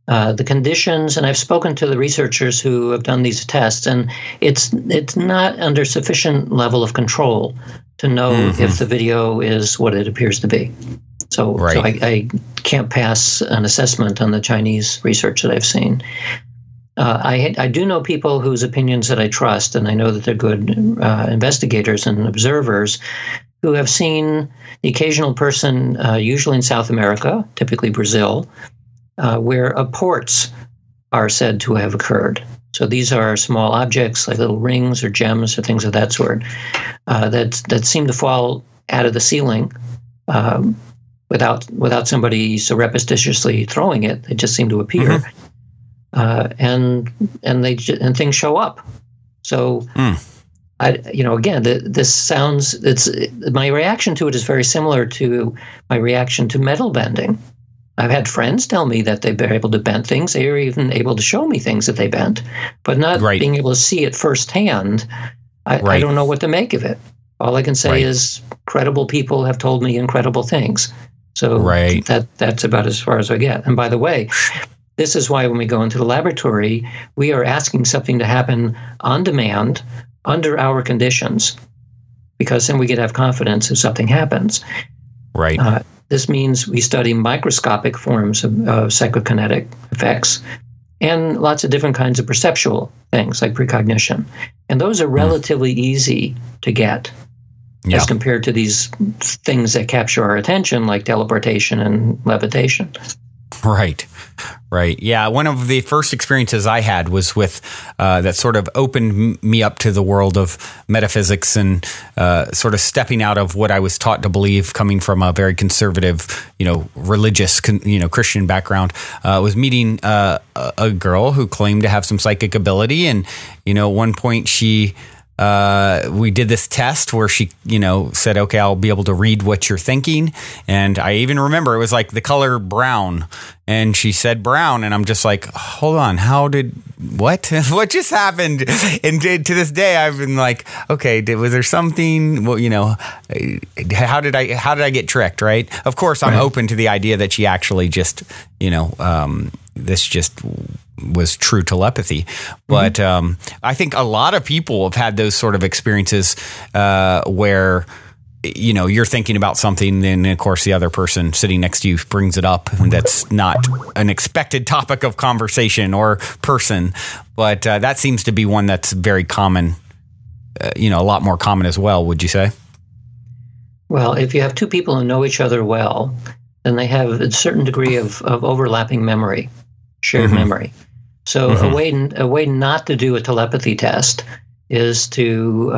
The conditions, and I've spoken to the researchers who have done these tests, and it's not under sufficient level of control to know if the video is what it appears to be. So I can't pass an assessment on the Chinese research that I've seen. I do know people whose opinions that I trust, and I know that they're good investigators and observers who have seen the occasional person, usually in South America, typically Brazil, where apports are said to have occurred. So these are small objects like little rings or gems or things of that sort that seem to fall out of the ceiling without somebody surreptitiously throwing it. They just seem to appear, and things show up. So, again, this sounds. My reaction to it is very similar to my reaction to metal bending. I've had friends tell me that they've been able to bend things. They are even able to show me things that they bent, but not being able to see it firsthand. I don't know what to make of it. All I can say is credible people have told me incredible things. So that's about as far as I get. And by the way, this is why when we go into the laboratory, we are asking something to happen on demand under our conditions, because then we can have confidence if something happens. Right. This means we study microscopic forms of psychokinetic effects and lots of different kinds of perceptual things like precognition. And those are relatively easy to get as compared to these things that capture our attention, like teleportation and levitation. Right. Yeah. One of the first experiences I had was with that sort of opened me up to the world of metaphysics and sort of stepping out of what I was taught to believe, coming from a very conservative, religious, Christian background. Was meeting a girl who claimed to have some psychic ability, and at one point we did this test where she, said, okay, I'll be able to read what you're thinking. And I even remember it was like the color brown, and she said brown. And I'm just like, hold on, what just happened? And to this day, I've been like, okay, was there something, how did I get tricked? Right. Of course, I'm open to the idea that she actually just, this just was true telepathy. But I think a lot of people have had those sort of experiences where, you're thinking about something, then of course the other person sitting next to you brings it up, and that's not an expected topic of conversation or person. But that seems to be one that's very common, a lot more common as well, would you say? Well, if you have two people who know each other well, then they have a certain degree of overlapping memory, shared memory. So a way not to do a telepathy test is to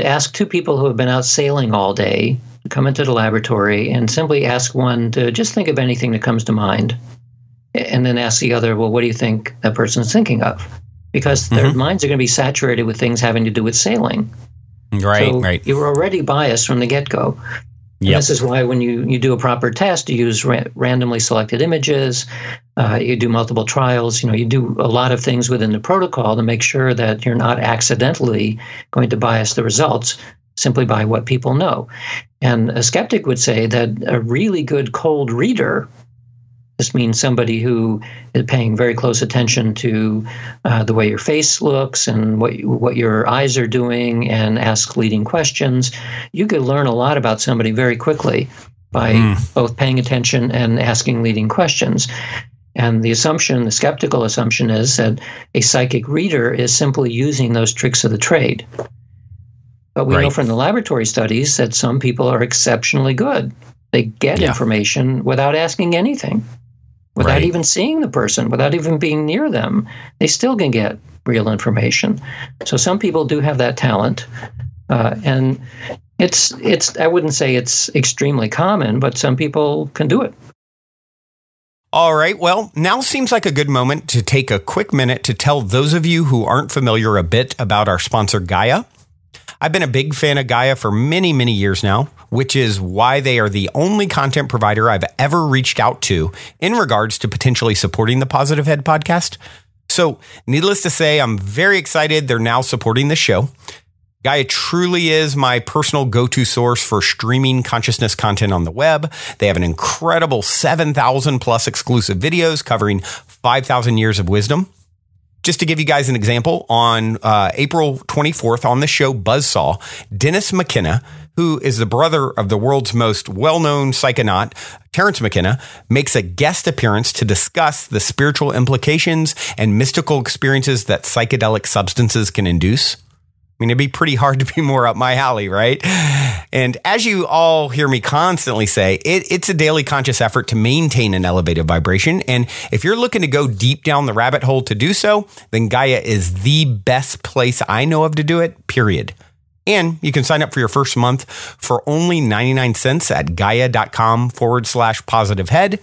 ask two people who have been out sailing all day to come into the laboratory and simply ask one to just think of anything that comes to mind, and then ask the other, well, what do you think that person's thinking of? Because their minds are going to be saturated with things having to do with sailing. Right. You're already biased from the get-go. Yep. This is why when you do a proper test, you use randomly selected images, you do multiple trials, you do a lot of things within the protocol to make sure that you're not accidentally going to bias the results simply by what people know. And a skeptic would say that a really good cold reader, this means somebody who is paying very close attention to the way your face looks and what your eyes are doing, and ask leading questions. You could learn a lot about somebody very quickly by both paying attention and asking leading questions. And the skeptical assumption is that a psychic reader is simply using those tricks of the trade. But we know from the laboratory studies that some people are exceptionally good. They get information without asking anything. Without even seeing the person, without even being near them, they still can get real information. So some people do have that talent, and it's I wouldn't say it's extremely common, but some people can do it. All right. Well, now seems like a good moment to take a quick minute to tell those of you who aren't familiar a bit about our sponsor, Gaia. I've been a big fan of Gaia for many, many years now, which is why they are the only content provider I've ever reached out to in regards to potentially supporting the Positive Head podcast. So needless to say, I'm very excited they're now supporting the show. Gaia truly is my personal go-to source for streaming consciousness content on the web. They have an incredible 7,000 plus exclusive videos covering 5,000 years of wisdom. Just to give you guys an example, on April 24th on the show Buzzsaw, Dennis McKenna, who is the brother of the world's most well-known psychonaut, Terence McKenna, makes a guest appearance to discuss the spiritual implications and mystical experiences that psychedelic substances can induce. I mean, it'd be pretty hard to be more up my alley, right? And as you all hear me constantly say, it's a daily conscious effort to maintain an elevated vibration. And if you're looking to go deep down the rabbit hole to do so, then Gaia is the best place I know of to do it, period. And you can sign up for your first month for only 99 cents at gaia.com/positivehead.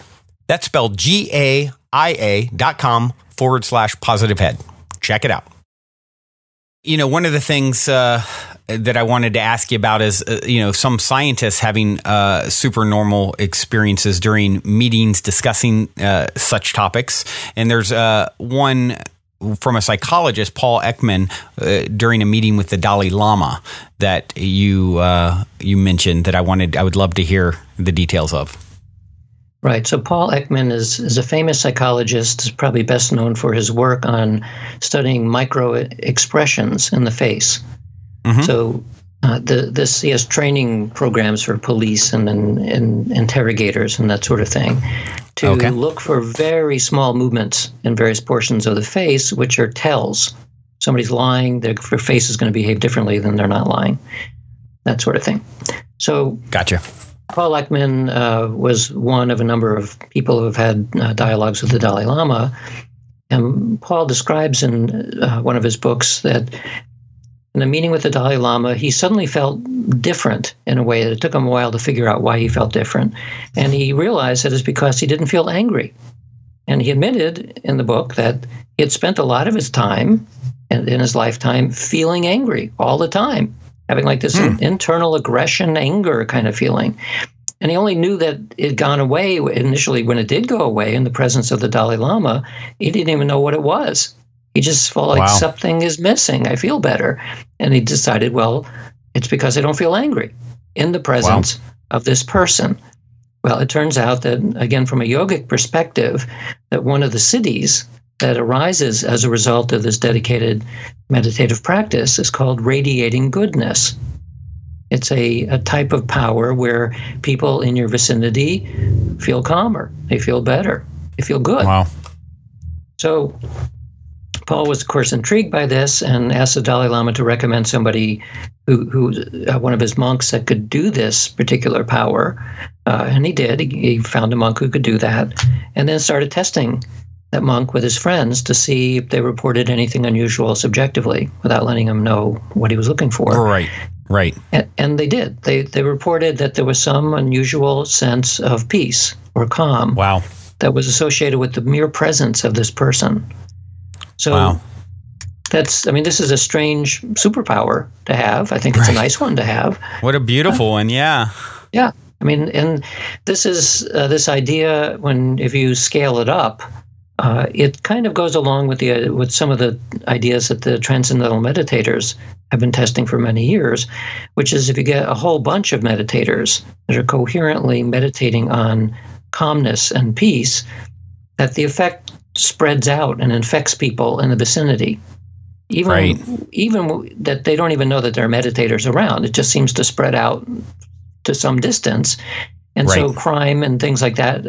That's spelled GAIA.com/positivehead. Check it out. One of the things that I wanted to ask you about is, some scientists having supernormal experiences during meetings discussing such topics. And there's one from a psychologist, Paul Ekman, during a meeting with the Dalai Lama that you mentioned that I would love to hear the details of. Right. So Paul Ekman is a famous psychologist, is probably best known for his work on studying micro expressions in the face. Mm-hmm. So he has training programs for police and interrogators and that sort of thing to look for very small movements in various portions of the face, which are tells. Somebody's lying, their face is going to behave differently than they're not lying, that sort of thing. So gotcha. Paul Ekman was one of a number of people who have had dialogues with the Dalai Lama. And Paul describes in one of his books that in a meeting with the Dalai Lama, he suddenly felt different in a way that it took him a while to figure out why he felt different. And he realized that it's because he didn't feel angry. And he admitted in the book that he had spent a lot of his time in his lifetime feeling angry all the time, having like this internal aggression, anger kind of feeling. And he only knew that it had gone away initially. When it did go away in the presence of the Dalai Lama, he didn't even know what it was. He just felt like something is missing. I feel better. And he decided, well, it's because I don't feel angry in the presence of this person. Well, it turns out that, again, from a yogic perspective, that one of the siddhis that arises as a result of this dedicated meditative practice is called radiating goodness. It's a type of power where people in your vicinity feel calmer, they feel better, they feel good. Wow. So Paul was, of course, intrigued by this and asked the Dalai Lama to recommend somebody who one of his monks that could do this particular power. And he did. He found a monk who could do that and then started testing that monk with his friends to see if they reported anything unusual subjectively without letting him know what he was looking for. Right. And they did. They reported that there was some unusual sense of peace or calm that was associated with the mere presence of this person. So this is a strange superpower to have. I think it's a nice one to have. What a beautiful one, yeah. Yeah. I mean, and this is this idea if you scale it up, it kind of goes along with some of the ideas that the transcendental meditators have been testing for many years, which is if you get a whole bunch of meditators that are coherently meditating on calmness and peace, that the effect spreads out and infects people in the vicinity. Even that they don't even know that there are meditators around. It just seems to spread out to some distance. And so crime and things like that,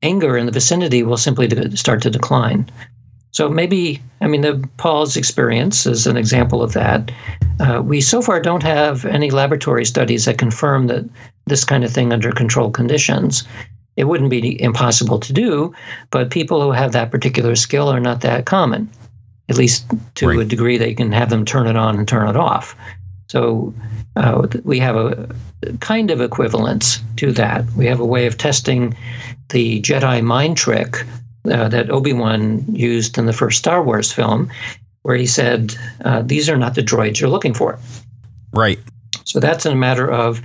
anger in the vicinity will simply start to decline. So Paul's experience is an example of that. We so far don't have any laboratory studies that confirm that this kind of thing under controlled conditions. It wouldn't be impossible to do, but people who have that particular skill are not that common, at least to a degree that you can have them turn it on and turn it off. So we have a kind of equivalence to that. We have a way of testing the Jedi mind trick that Obi-Wan used in the first Star Wars film, where he said, these are not the droids you're looking for. Right. So that's a matter of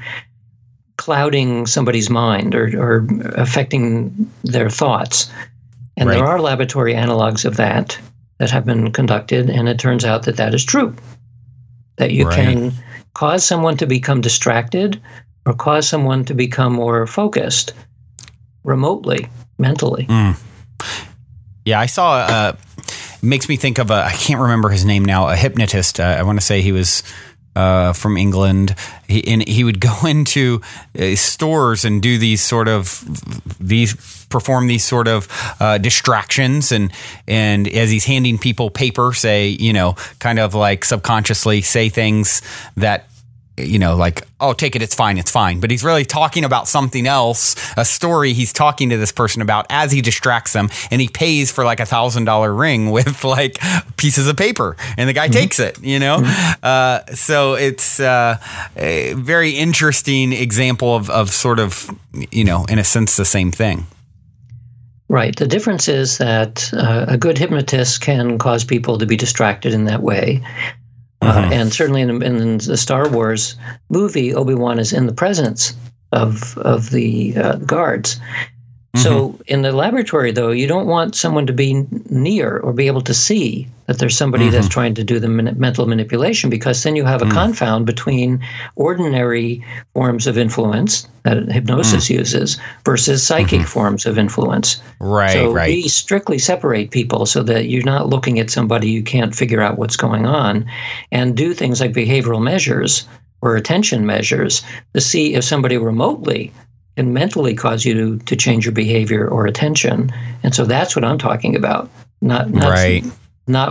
clouding somebody's mind or affecting their thoughts. And there are laboratory analogs of that have been conducted, and it turns out that is true. That you can cause someone to become distracted or cause someone to become more focused remotely, mentally. Yeah, I saw, makes me think of I can't remember his name now, a hypnotist. I want to say he was from England. He would go into stores and do perform these sort of distractions, and as he's handing people paper, say, kind of like subconsciously say things that like, oh, take it, it's fine. But he's really talking about something else, a story he's talking to this person about as he distracts them, and he pays for like $1,000 ring with like pieces of paper, and the guy takes it, so it's a very interesting example of sort of, in a sense, the same thing. Right. The difference is that a good hypnotist can cause people to be distracted in that way. And certainly in the Star Wars movie, Obi-Wan is in the presence of the guards. So in the laboratory, though, you don't want someone to be near or be able to see that there's somebody that's trying to do the mental manipulation, because then you have a confound between ordinary forms of influence that hypnosis uses versus psychic forms of influence. So we strictly separate people so that you're not looking at somebody you can't figure out what's going on, and do things like behavioral measures or attention measures to see if somebody remotely can mentally cause you to change your behavior or attention. And so that's what I'm talking about, not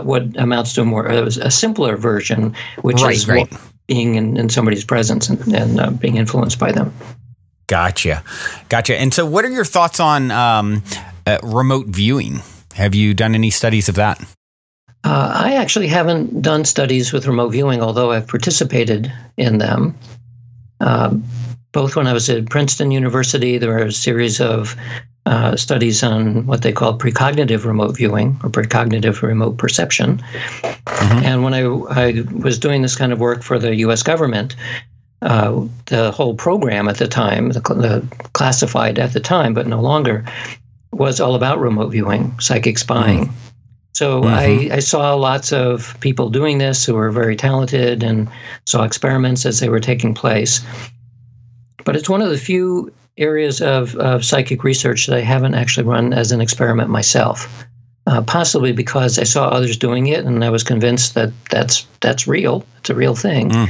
what amounts to a simpler version, which is being in somebody's presence and being influenced by them. Gotcha. And so what are your thoughts on remote viewing? Have you done any studies of that? I actually haven't done studies with remote viewing, although I've participated in them. Both when I was at Princeton University, there were a series of studies on what they call precognitive remote viewing or precognitive remote perception. And when I was doing this kind of work for the U.S. government, the whole program at the time, the classified at the time, but no longer, was all about remote viewing, psychic spying. So I saw lots of people doing this who were very talented and saw experiments as they were taking place. But it's one of the few areas of psychic research that I haven't actually run as an experiment myself, possibly because I saw others doing it and I was convinced that that's real. It's a real thing.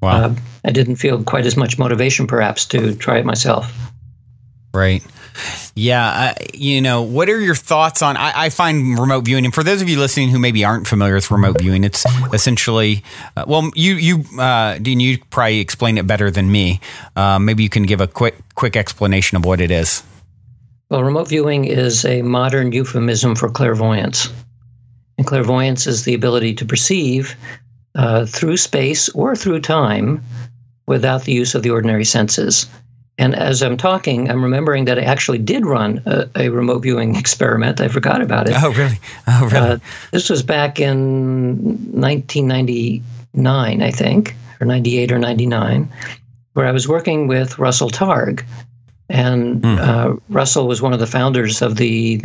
Wow. I didn't feel quite as much motivation, perhaps, to try it myself. Right. Yeah. What are your thoughts on, I find remote viewing, and for those of you listening who maybe aren't familiar with remote viewing, it's essentially, Dean, you probably explain it better than me. Maybe you can give a quick explanation of what it is. Well, remote viewing is a modern euphemism for clairvoyance. And clairvoyance is the ability to perceive through space or through time without the use of the ordinary senses. And as I'm talking, I'm remembering that I actually did run a remote viewing experiment. I forgot about it. Oh, really? This was back in 1999, I think, or 98 or 99, where I was working with Russell Targ. And Russell was one of the founders of the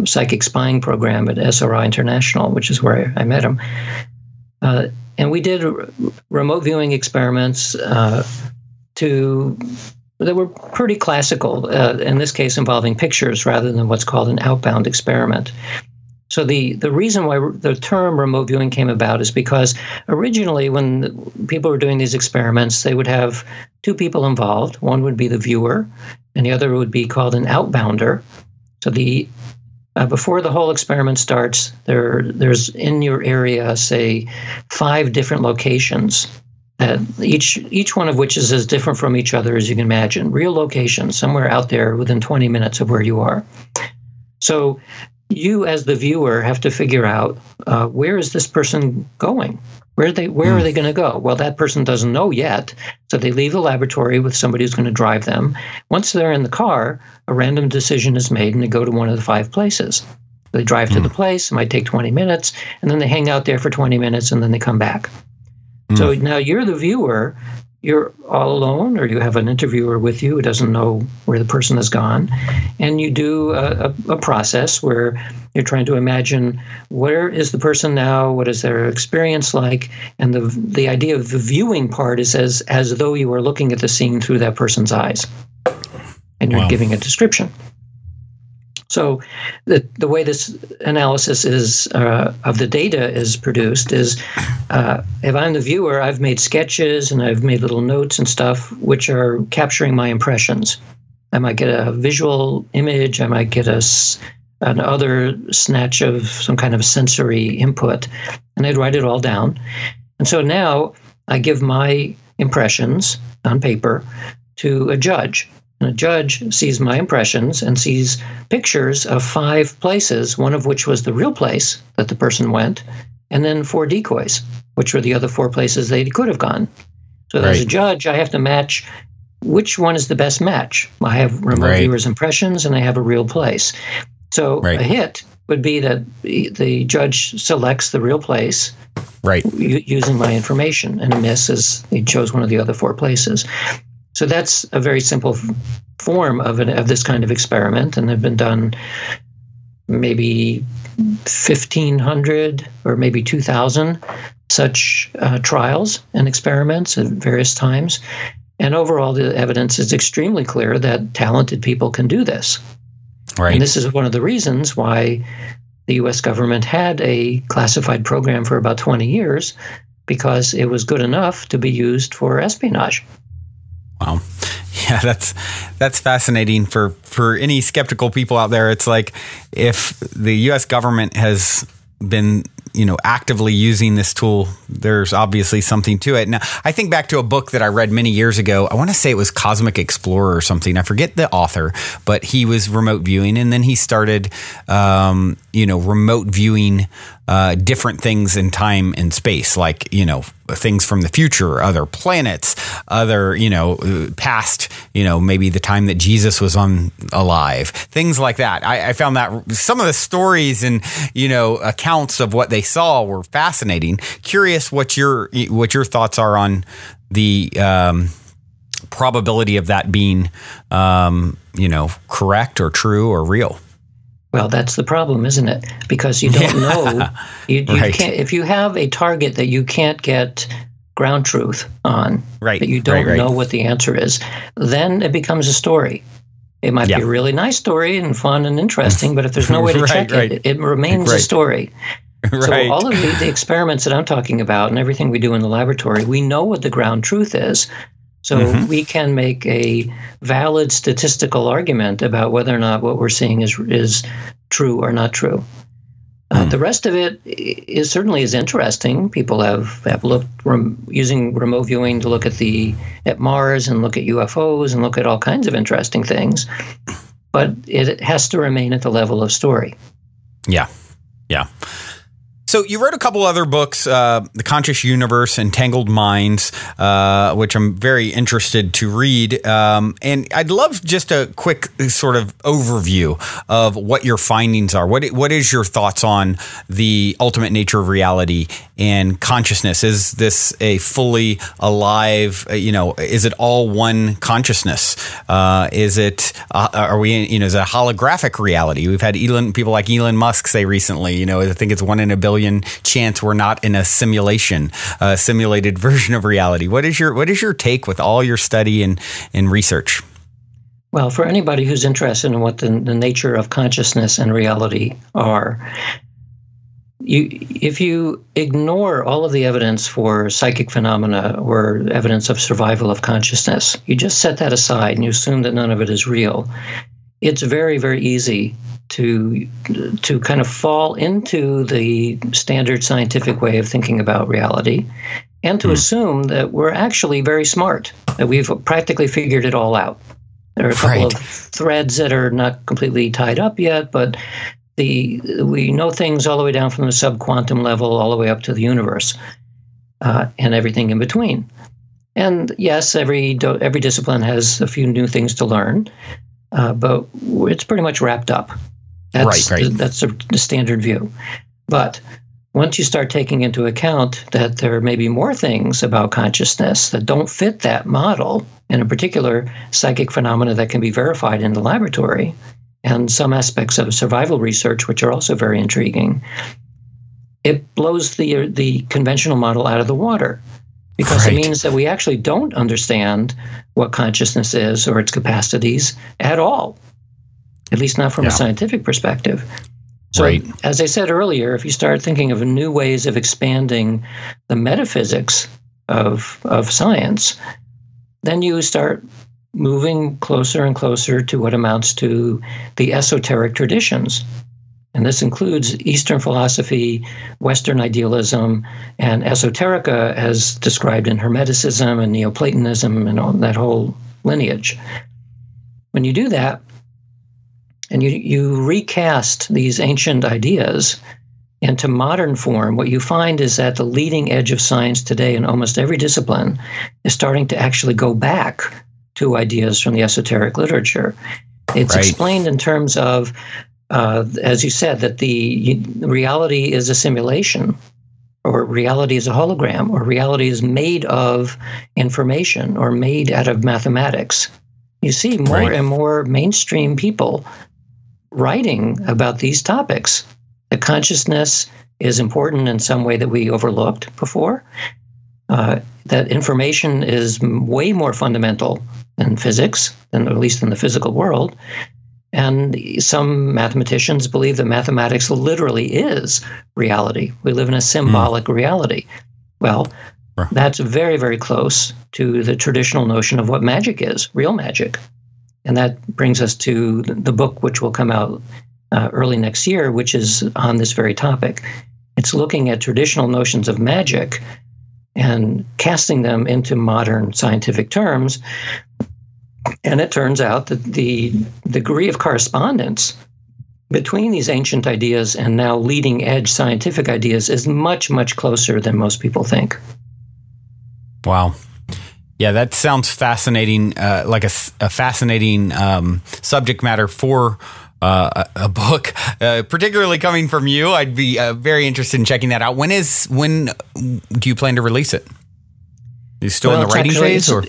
psychic spying program at SRI International, which is where I met him. And we did remote viewing experiments that were pretty classical, in this case involving pictures rather than what's called an outbound experiment. So the reason why the term remote viewing came about is because originally when people were doing these experiments, they would have two people involved. One would be the viewer, and the other would be called an outbounder. So before the whole experiment starts, there's in your area, say, 5 different locations. Each one of which is as different from each other as you can imagine. Real locations, somewhere out there within 20 minutes of where you are. So you, as the viewer, have to figure out where is this person going? Where are they going to go? Well, that person doesn't know yet, so they leave the laboratory with somebody who's going to drive them. Once they're in the car, a random decision is made, and they go to one of the 5 places. They drive to the place. It might take 20 minutes, and then they hang out there for 20 minutes, and then they come back. So now you're the viewer, you're all alone, or you have an interviewer with you who doesn't know where the person has gone, and you do a process where you're trying to imagine where is the person now, what is their experience like, and the idea of the viewing part is as though you were looking at the scene through that person's eyes, and you're giving a description. So the way this analysis is of the data is produced is if I'm the viewer, I've made sketches and I've made little notes and stuff which are capturing my impressions. I might get a visual image. I might get another snatch of some kind of sensory input, and I'd write it all down. And so now I give my impressions on paper to a judge. And a judge sees my impressions and sees pictures of 5 places, one of which was the real place that the person went, and then 4 decoys, which were the other 4 places they could have gone. So as a judge, I have to match which one is the best match. I have remote viewers' impressions and I have a real place. So a hit would be that the judge selects the real place using my information, and a miss is he chose one of the other 4 places. So that's a very simple form of this kind of experiment, and they've been done maybe 1,500 or maybe 2,000 such trials and experiments at various times. And overall, the evidence is extremely clear that talented people can do this. Right. And this is one of the reasons why the U.S. government had a classified program for about 20 years, because it was good enough to be used for espionage. Wow. Yeah, that's fascinating for any skeptical people out there. It's like if the U.S. government has been, actively using this tool, there's obviously something to it. Now, I think back to a book that I read many years ago. I want to say it was Cosmic Explorer or something. I forget the author, but he was remote viewing, and then he started, remote viewing different things in time and space, like, things from the future, other planets, other, past, maybe the time that Jesus was alive, things like that. I found that some of the stories and, accounts of what they saw were fascinating. Curious what your thoughts are on the probability of that being, correct or true or real. Well, that's the problem, isn't it? Because you don't know. You can't, if you have a target that you can't get ground truth on, that you don't know what the answer is, then it becomes a story. It might be a really nice story and fun and interesting, but if there's no way to check it, it remains a story. So all of the experiments that I'm talking about and everything we do in the laboratory, we know what the ground truth is. So we can make a valid statistical argument about whether or not what we're seeing is true or not true. The rest of it is certainly is interesting. People have looked using remote viewing to look at Mars and look at UFOs and look at all kinds of interesting things. But it has to remain at the level of story. Yeah. So you wrote a couple other books, The Conscious Universe, Entangled Minds, which I'm very interested to read. And I'd love just a quick sort of overview of what your findings are. What is your thoughts on the ultimate nature of reality and consciousness? Is this a fully alive, is it all one consciousness? Is it, are we in, is it a holographic reality? We've had people like Elon Musk say recently, I think it's 1 in a billion chance we're not in a simulation, a simulated version of reality. What is your take with all your study and research? Well, for anybody who's interested in what the nature of consciousness and reality are, if you ignore all of the evidence for psychic phenomena or evidence of survival of consciousness, you just set that aside and you assume that none of it is real, it's very, very easy to kind of fall into the standard scientific way of thinking about reality and to assume that we're actually very smart, that we've practically figured it all out. There are a couple of threads that are not completely tied up yet, but we know things all the way down from the subquantum level all the way up to the universe and everything in between. And yes, every discipline has a few new things to learn, but it's pretty much wrapped up. That's the standard view. But once you start taking into account that there may be more things about consciousness that don't fit that model, and in particular, psychic phenomena that can be verified in the laboratory, and some aspects of survival research, which are also very intriguing, it blows the conventional model out of the water. Because it means that we actually don't understand what consciousness is or its capacities at all, at least not from a scientific perspective. So, as I said earlier, if you start thinking of new ways of expanding the metaphysics of science, then you start moving closer and closer to what amounts to the esoteric traditions. And this includes Eastern philosophy, Western idealism, and esoterica as described in Hermeticism and Neoplatonism and all that whole lineage. When you do that, and you recast these ancient ideas into modern form, what you find is that the leading edge of science today in almost every discipline is starting to actually go back to ideas from the esoteric literature. It's explained in terms of as you said, that the reality is a simulation, or reality is a hologram, or reality is made of information or made out of mathematics. You see more and more mainstream people writing about these topics. The consciousness is important in some way that we overlooked before. That information is way more fundamental than physics, at least in the physical world. And some mathematicians believe that mathematics literally is reality. We live in a symbolic reality. Well, that's very, very close to the traditional notion of what magic is, real magic. And that brings us to the book, which will come out early next year, which is on this very topic. It's looking at traditional notions of magic and casting them into modern scientific terms. And it turns out that the degree of correspondence between these ancient ideas and now leading edge scientific ideas is much, much closer than most people think. Wow. Yeah, that sounds fascinating, like a fascinating subject matter for a book, particularly coming from you. I'd be very interested in checking that out. When do you plan to release it? Are you still in the writing phase, or?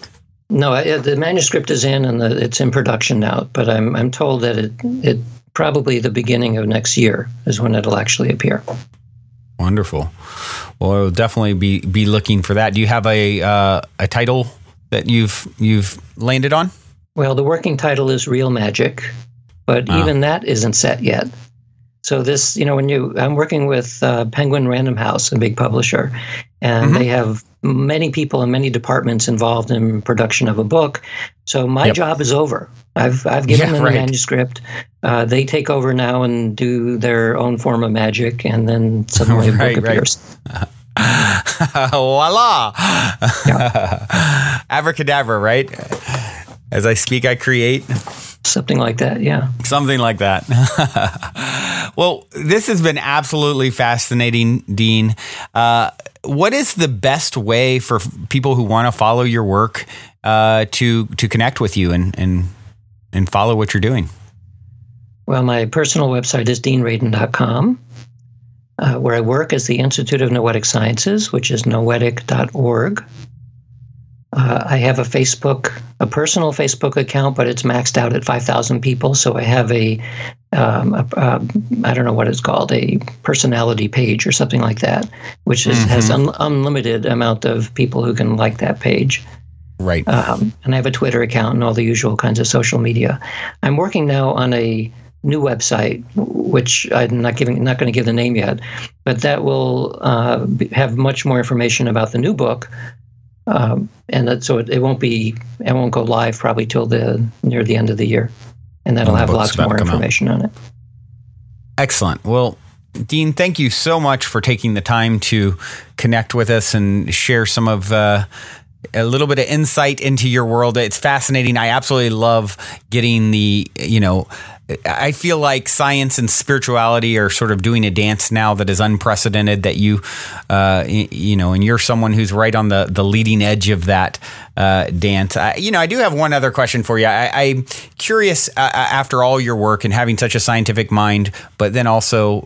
No, the manuscript is in and it's in production now, but I'm told that it probably the beginning of next year is when it'll actually appear. Wonderful. Well, I'll definitely be looking for that. Do you have a title that you've landed on? Well, the working title is Real Magic, but even that isn't set yet. So this, I'm working with Penguin Random House, a big publisher, and they have many people in many departments involved in production of a book. So my job is over. I've given them the manuscript. They take over now and do their own form of magic, and then suddenly a book appears. Voila! Abracadabra, right? As I speak, I create. Something like that, yeah. Something like that. Well, this has been absolutely fascinating, Dean. What is the best way for people who want to follow your work to connect with you and follow what you're doing? Well, my personal website is deanradin.com. Where I work is the Institute of Noetic Sciences, which is noetic.org. I have a personal Facebook account, but it's maxed out at 5,000 people. So I have I don't know what it's called, a personality page or something like that, which has unlimited amount of people who can like that page. Right. And I have a Twitter account and all the usual kinds of social media. I'm working now on a new website, which I'm not going to give the name yet, but that will have much more information about the new book. So it won't go live probably till near the end of the year, and that'll have lots more information on it. Excellent. Well, Dean, thank you so much for taking the time to connect with us and share some of a little bit of insight into your world. It's fascinating. I absolutely love getting I feel like science and spirituality are sort of doing a dance now that is unprecedented, that and you're someone who's right on the leading edge of that dance. I do have one other question for you. I'm curious, after all your work and having such a scientific mind, but then also,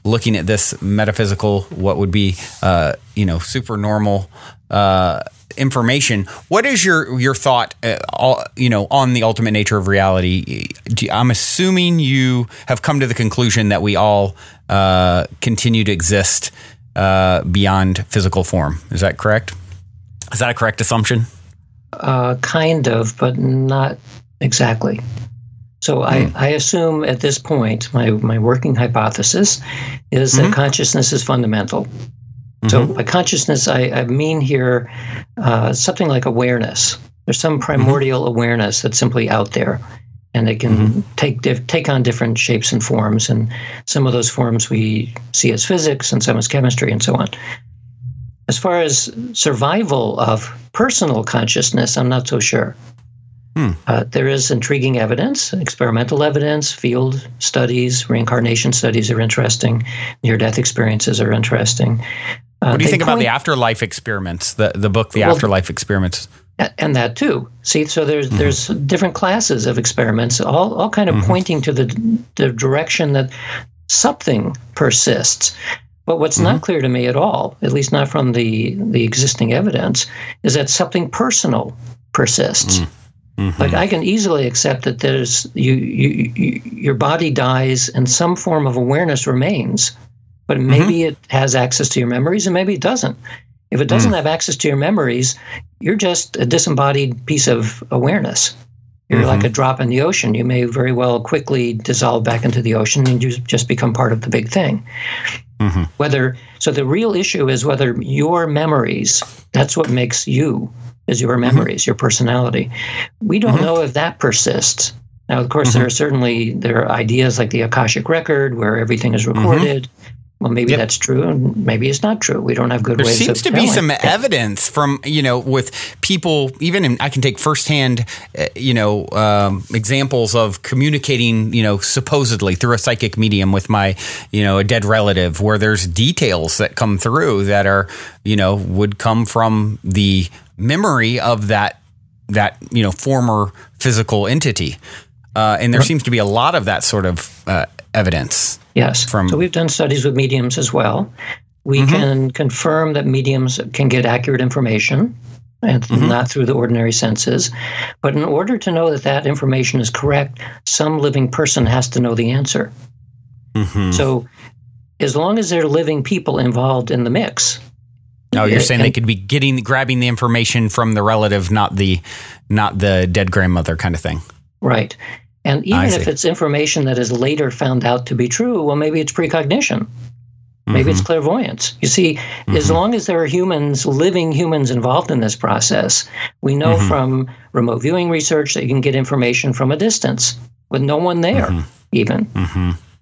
looking at this metaphysical, what would be, supernormal information. What is your thought, on the ultimate nature of reality? I'm assuming you have come to the conclusion that we all continue to exist beyond physical form. Is that correct? Is that a correct assumption? Kind of, but not exactly. So I assume at this point, my working hypothesis is that consciousness is fundamental. So by consciousness, I mean here something like awareness. There's some primordial awareness that's simply out there. and they can take on different shapes and forms. And some of those forms we see as physics, and some as chemistry, and so on. As far as survival of personal consciousness, I'm not so sure. There is intriguing evidence, experimental evidence, field studies, reincarnation studies are interesting, near-death experiences are interesting. What do you think about the afterlife experiments, the book, The Afterlife Experiments? And that too. See, so there's different classes of experiments, all kind of pointing to the direction that something persists. But what's not clear to me at all, at least not from the existing evidence, is that something personal persists. Like I can easily accept that there's your body dies and some form of awareness remains, but maybe it has access to your memories and maybe it doesn't. If it doesn't have access to your memories, you're just a disembodied piece of awareness. You're like a drop in the ocean. You may very well quickly dissolve back into the ocean and you just become part of the big thing. So the real issue is whether your memories, that's what makes you, is your memories, your personality. We don't know if that persists. Now, of course, there are ideas like the Akashic record where everything is recorded. Well, maybe that's true, and maybe it's not true. We don't have good ways of telling. There seems to be some evidence from, with people, I can take firsthand, examples of communicating, supposedly through a psychic medium with my, a dead relative, where there's details that come through that are, would come from the memory of that former physical entity. And there seems to be a lot of that sort of evidence. Yes. So we've done studies with mediums as well. We can confirm that mediums can get accurate information, and not through the ordinary senses. But in order to know that that information is correct, some living person has to know the answer. So as long as there are living people involved in the mix. No, you're saying they could be grabbing the information from the relative, not the dead grandmother kind of thing. Right. And even if it's information that is later found out to be true, well, maybe it's precognition. Maybe it's clairvoyance. You see, as long as there are living humans involved in this process, we know from remote viewing research that you can get information from a distance with no one there, even.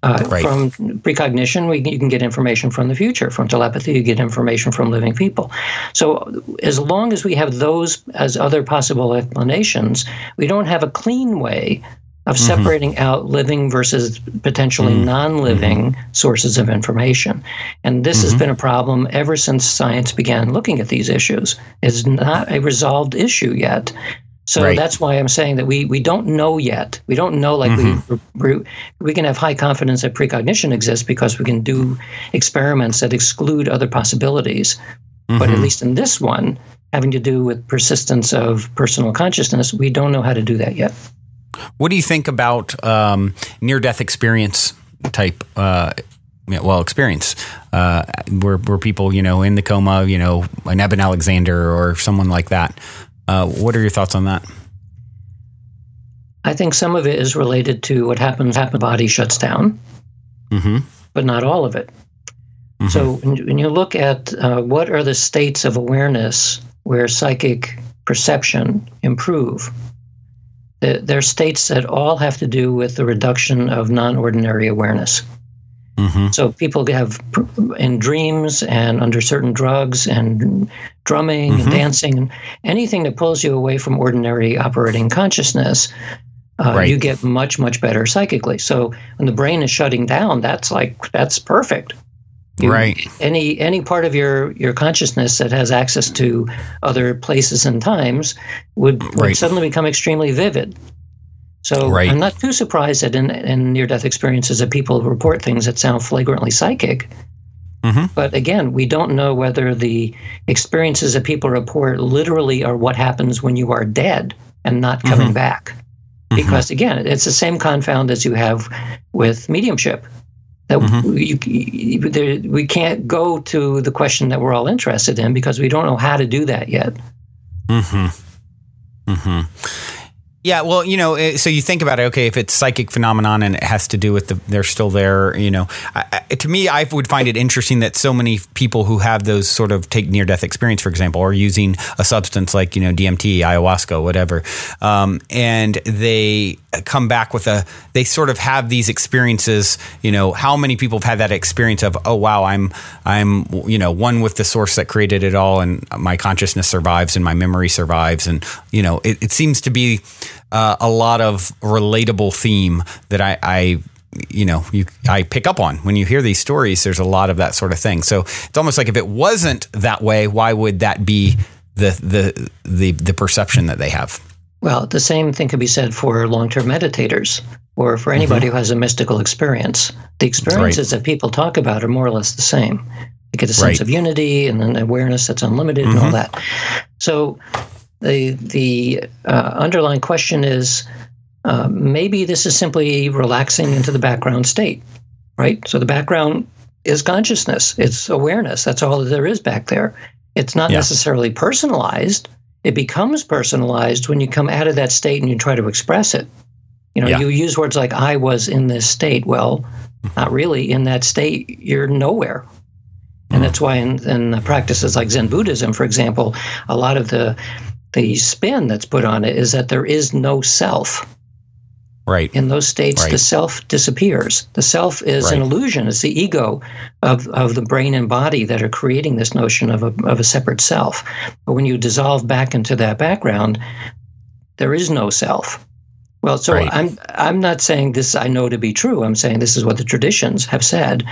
From precognition, you can get information from the future. From telepathy, you get information from living people. So as long as we have those as other possible explanations, we don't have a clean way of separating out living versus potentially non-living sources of information. And this has been a problem ever since science began looking at these issues. It's not a resolved issue yet. So that's why I'm saying that we don't know yet. We don't know, like we can have high confidence that precognition exists because we can do experiments that exclude other possibilities. But at least in this one, having to do with persistence of personal consciousness, we don't know how to do that yet. What do you think about near-death experience type experience where people, in the coma, an Eben Alexander or someone like that? What are your thoughts on that? I think some of it is related to what happens after the body shuts down, but not all of it. So when you look at what are the states of awareness where psychic perception improve, there are states that all have to do with the reduction of non-ordinary awareness. So people have in dreams and under certain drugs and drumming and dancing, and anything that pulls you away from ordinary operating consciousness, you get much, much better psychically. So when the brain is shutting down, that's perfect. Any part of your consciousness that has access to other places and times would suddenly become extremely vivid. So I'm not too surprised that in near-death experiences that people report things that sound flagrantly psychic. But again, we don't know whether the experiences that people report literally are what happens when you are dead and not coming back. Because again, it's the same confound as you have with mediumship. That we can't go to the question that we're all interested in because we don't know how to do that yet. Yeah, well, so you think about it. Okay, if it's psychic phenomenon and it has to do with they're still there. To me, I would find it interesting that so many people who have those sort of take near-death experience, for example, are using a substance like DMT, ayahuasca, whatever, and they come back with they sort of have these experiences. How many people have had that experience of, oh wow, I'm one with the source that created it all, and my consciousness survives and my memory survives, and it seems to be a lot of relatable theme that I pick up on when you hear these stories. There's a lot of that sort of thing. So it's almost like if it wasn't that way, why would that be the perception that they have? Well, the same thing could be said for long-term meditators or for anybody who has a mystical experience. The experiences that people talk about are more or less the same. You get a sense of unity and then awareness that's unlimited and all that. So the underlying question is, maybe this is simply relaxing into the background state, right? So the background is consciousness. It's awareness. That's all that there is back there. It's not necessarily personalized. It becomes personalized when you come out of that state and you try to express it. You use words like, I was in this state. Well, not really. In that state, you're nowhere. And that's why in practices like Zen Buddhism, for example, a lot of the spin that's put on it is that there is no self. Right. In those states, the self disappears. The self is an illusion. It's the ego of the brain and body that are creating this notion of a separate self. But when you dissolve back into that background, there is no self. Well, so I'm not saying this I know to be true. I'm saying this is what the traditions have said.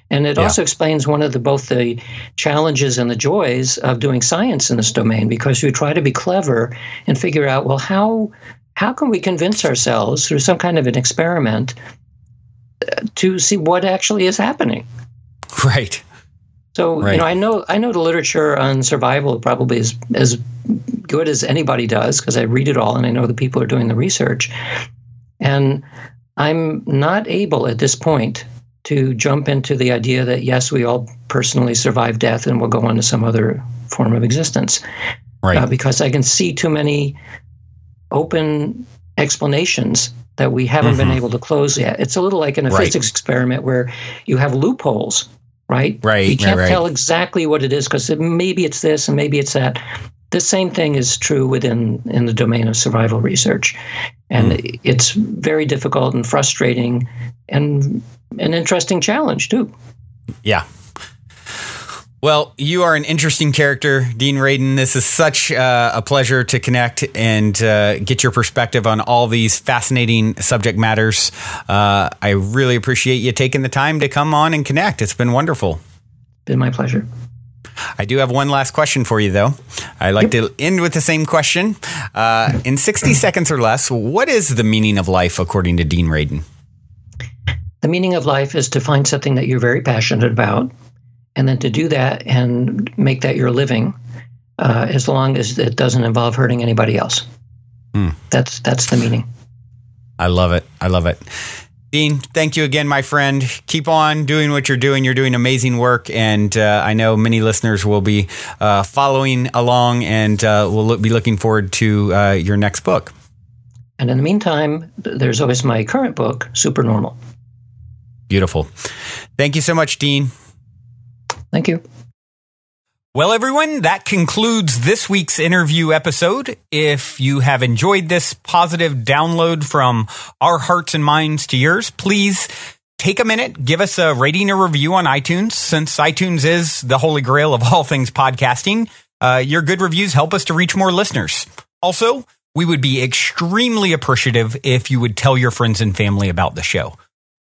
And it also explains one of both the challenges and the joys of doing science in this domain, because you try to be clever and figure out, well, how can we convince ourselves through some kind of an experiment to see what actually is happening? Right. So, I know the literature on survival probably is as good as anybody does, because I read it all and I know the people are doing the research. And I'm not able at this point to jump into the idea that, yes, we all personally survive death and we'll go on to some other form of existence. Right. Because I can see too many open explanations that we haven't been able to close yet. It's a little like in a physics experiment where you have loopholes. Right. You can't tell exactly what it is because maybe it's this and maybe it's that. The same thing is true in the domain of survival research. And it's very difficult and frustrating and an interesting challenge, too. Yeah. Well, you are an interesting character, Dean Radin. This is such a pleasure to connect and get your perspective on all these fascinating subject matters. I really appreciate you taking the time to come on and connect. It's been wonderful. Been my pleasure. I do have one last question for you, though. I like to end with the same question. In 60 seconds or less, what is the meaning of life according to Dean Radin? The meaning of life is to find something that you're very passionate about, and then to do that and make that your living, as long as it doesn't involve hurting anybody else. That's the meaning. I love it. I love it. Dean, thank you again, my friend. Keep on doing what you're doing. You're doing amazing work, and I know many listeners will be following along, and will be looking forward to your next book. And in the meantime, there's always my current book, Supernormal. Beautiful. Thank you so much, Dean. Thank you. Well, everyone, that concludes this week's interview episode. If you have enjoyed this positive download from our hearts and minds to yours, please take a minute, give us a rating or review on iTunes. Since iTunes is the holy grail of all things podcasting, your good reviews help us to reach more listeners. Also, we would be extremely appreciative if you would tell your friends and family about the show.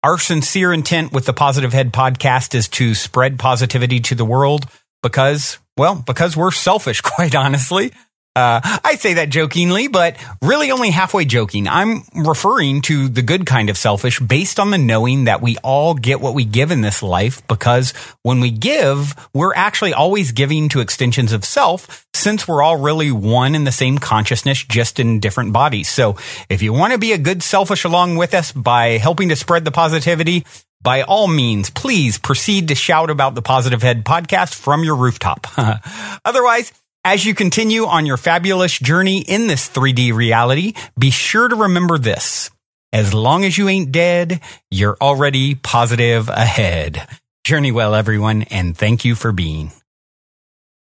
Our sincere intent with the Positive Head podcast is to spread positivity to the world because we're selfish, quite honestly. I say that jokingly, but really only halfway joking. I'm referring to the good kind of selfish based on the knowing that we all get what we give in this life, because when we give, we're actually always giving to extensions of self, since we're all really one in the same consciousness, just in different bodies. So if you want to be a good selfish along with us by helping to spread the positivity, by all means, please proceed to shout about the Positive Head podcast from your rooftop. Otherwise, As you continue on your fabulous journey in this 3D reality, be sure to remember this. As long as you ain't dead, you're already positive ahead. Journey well, everyone, and thank you for being.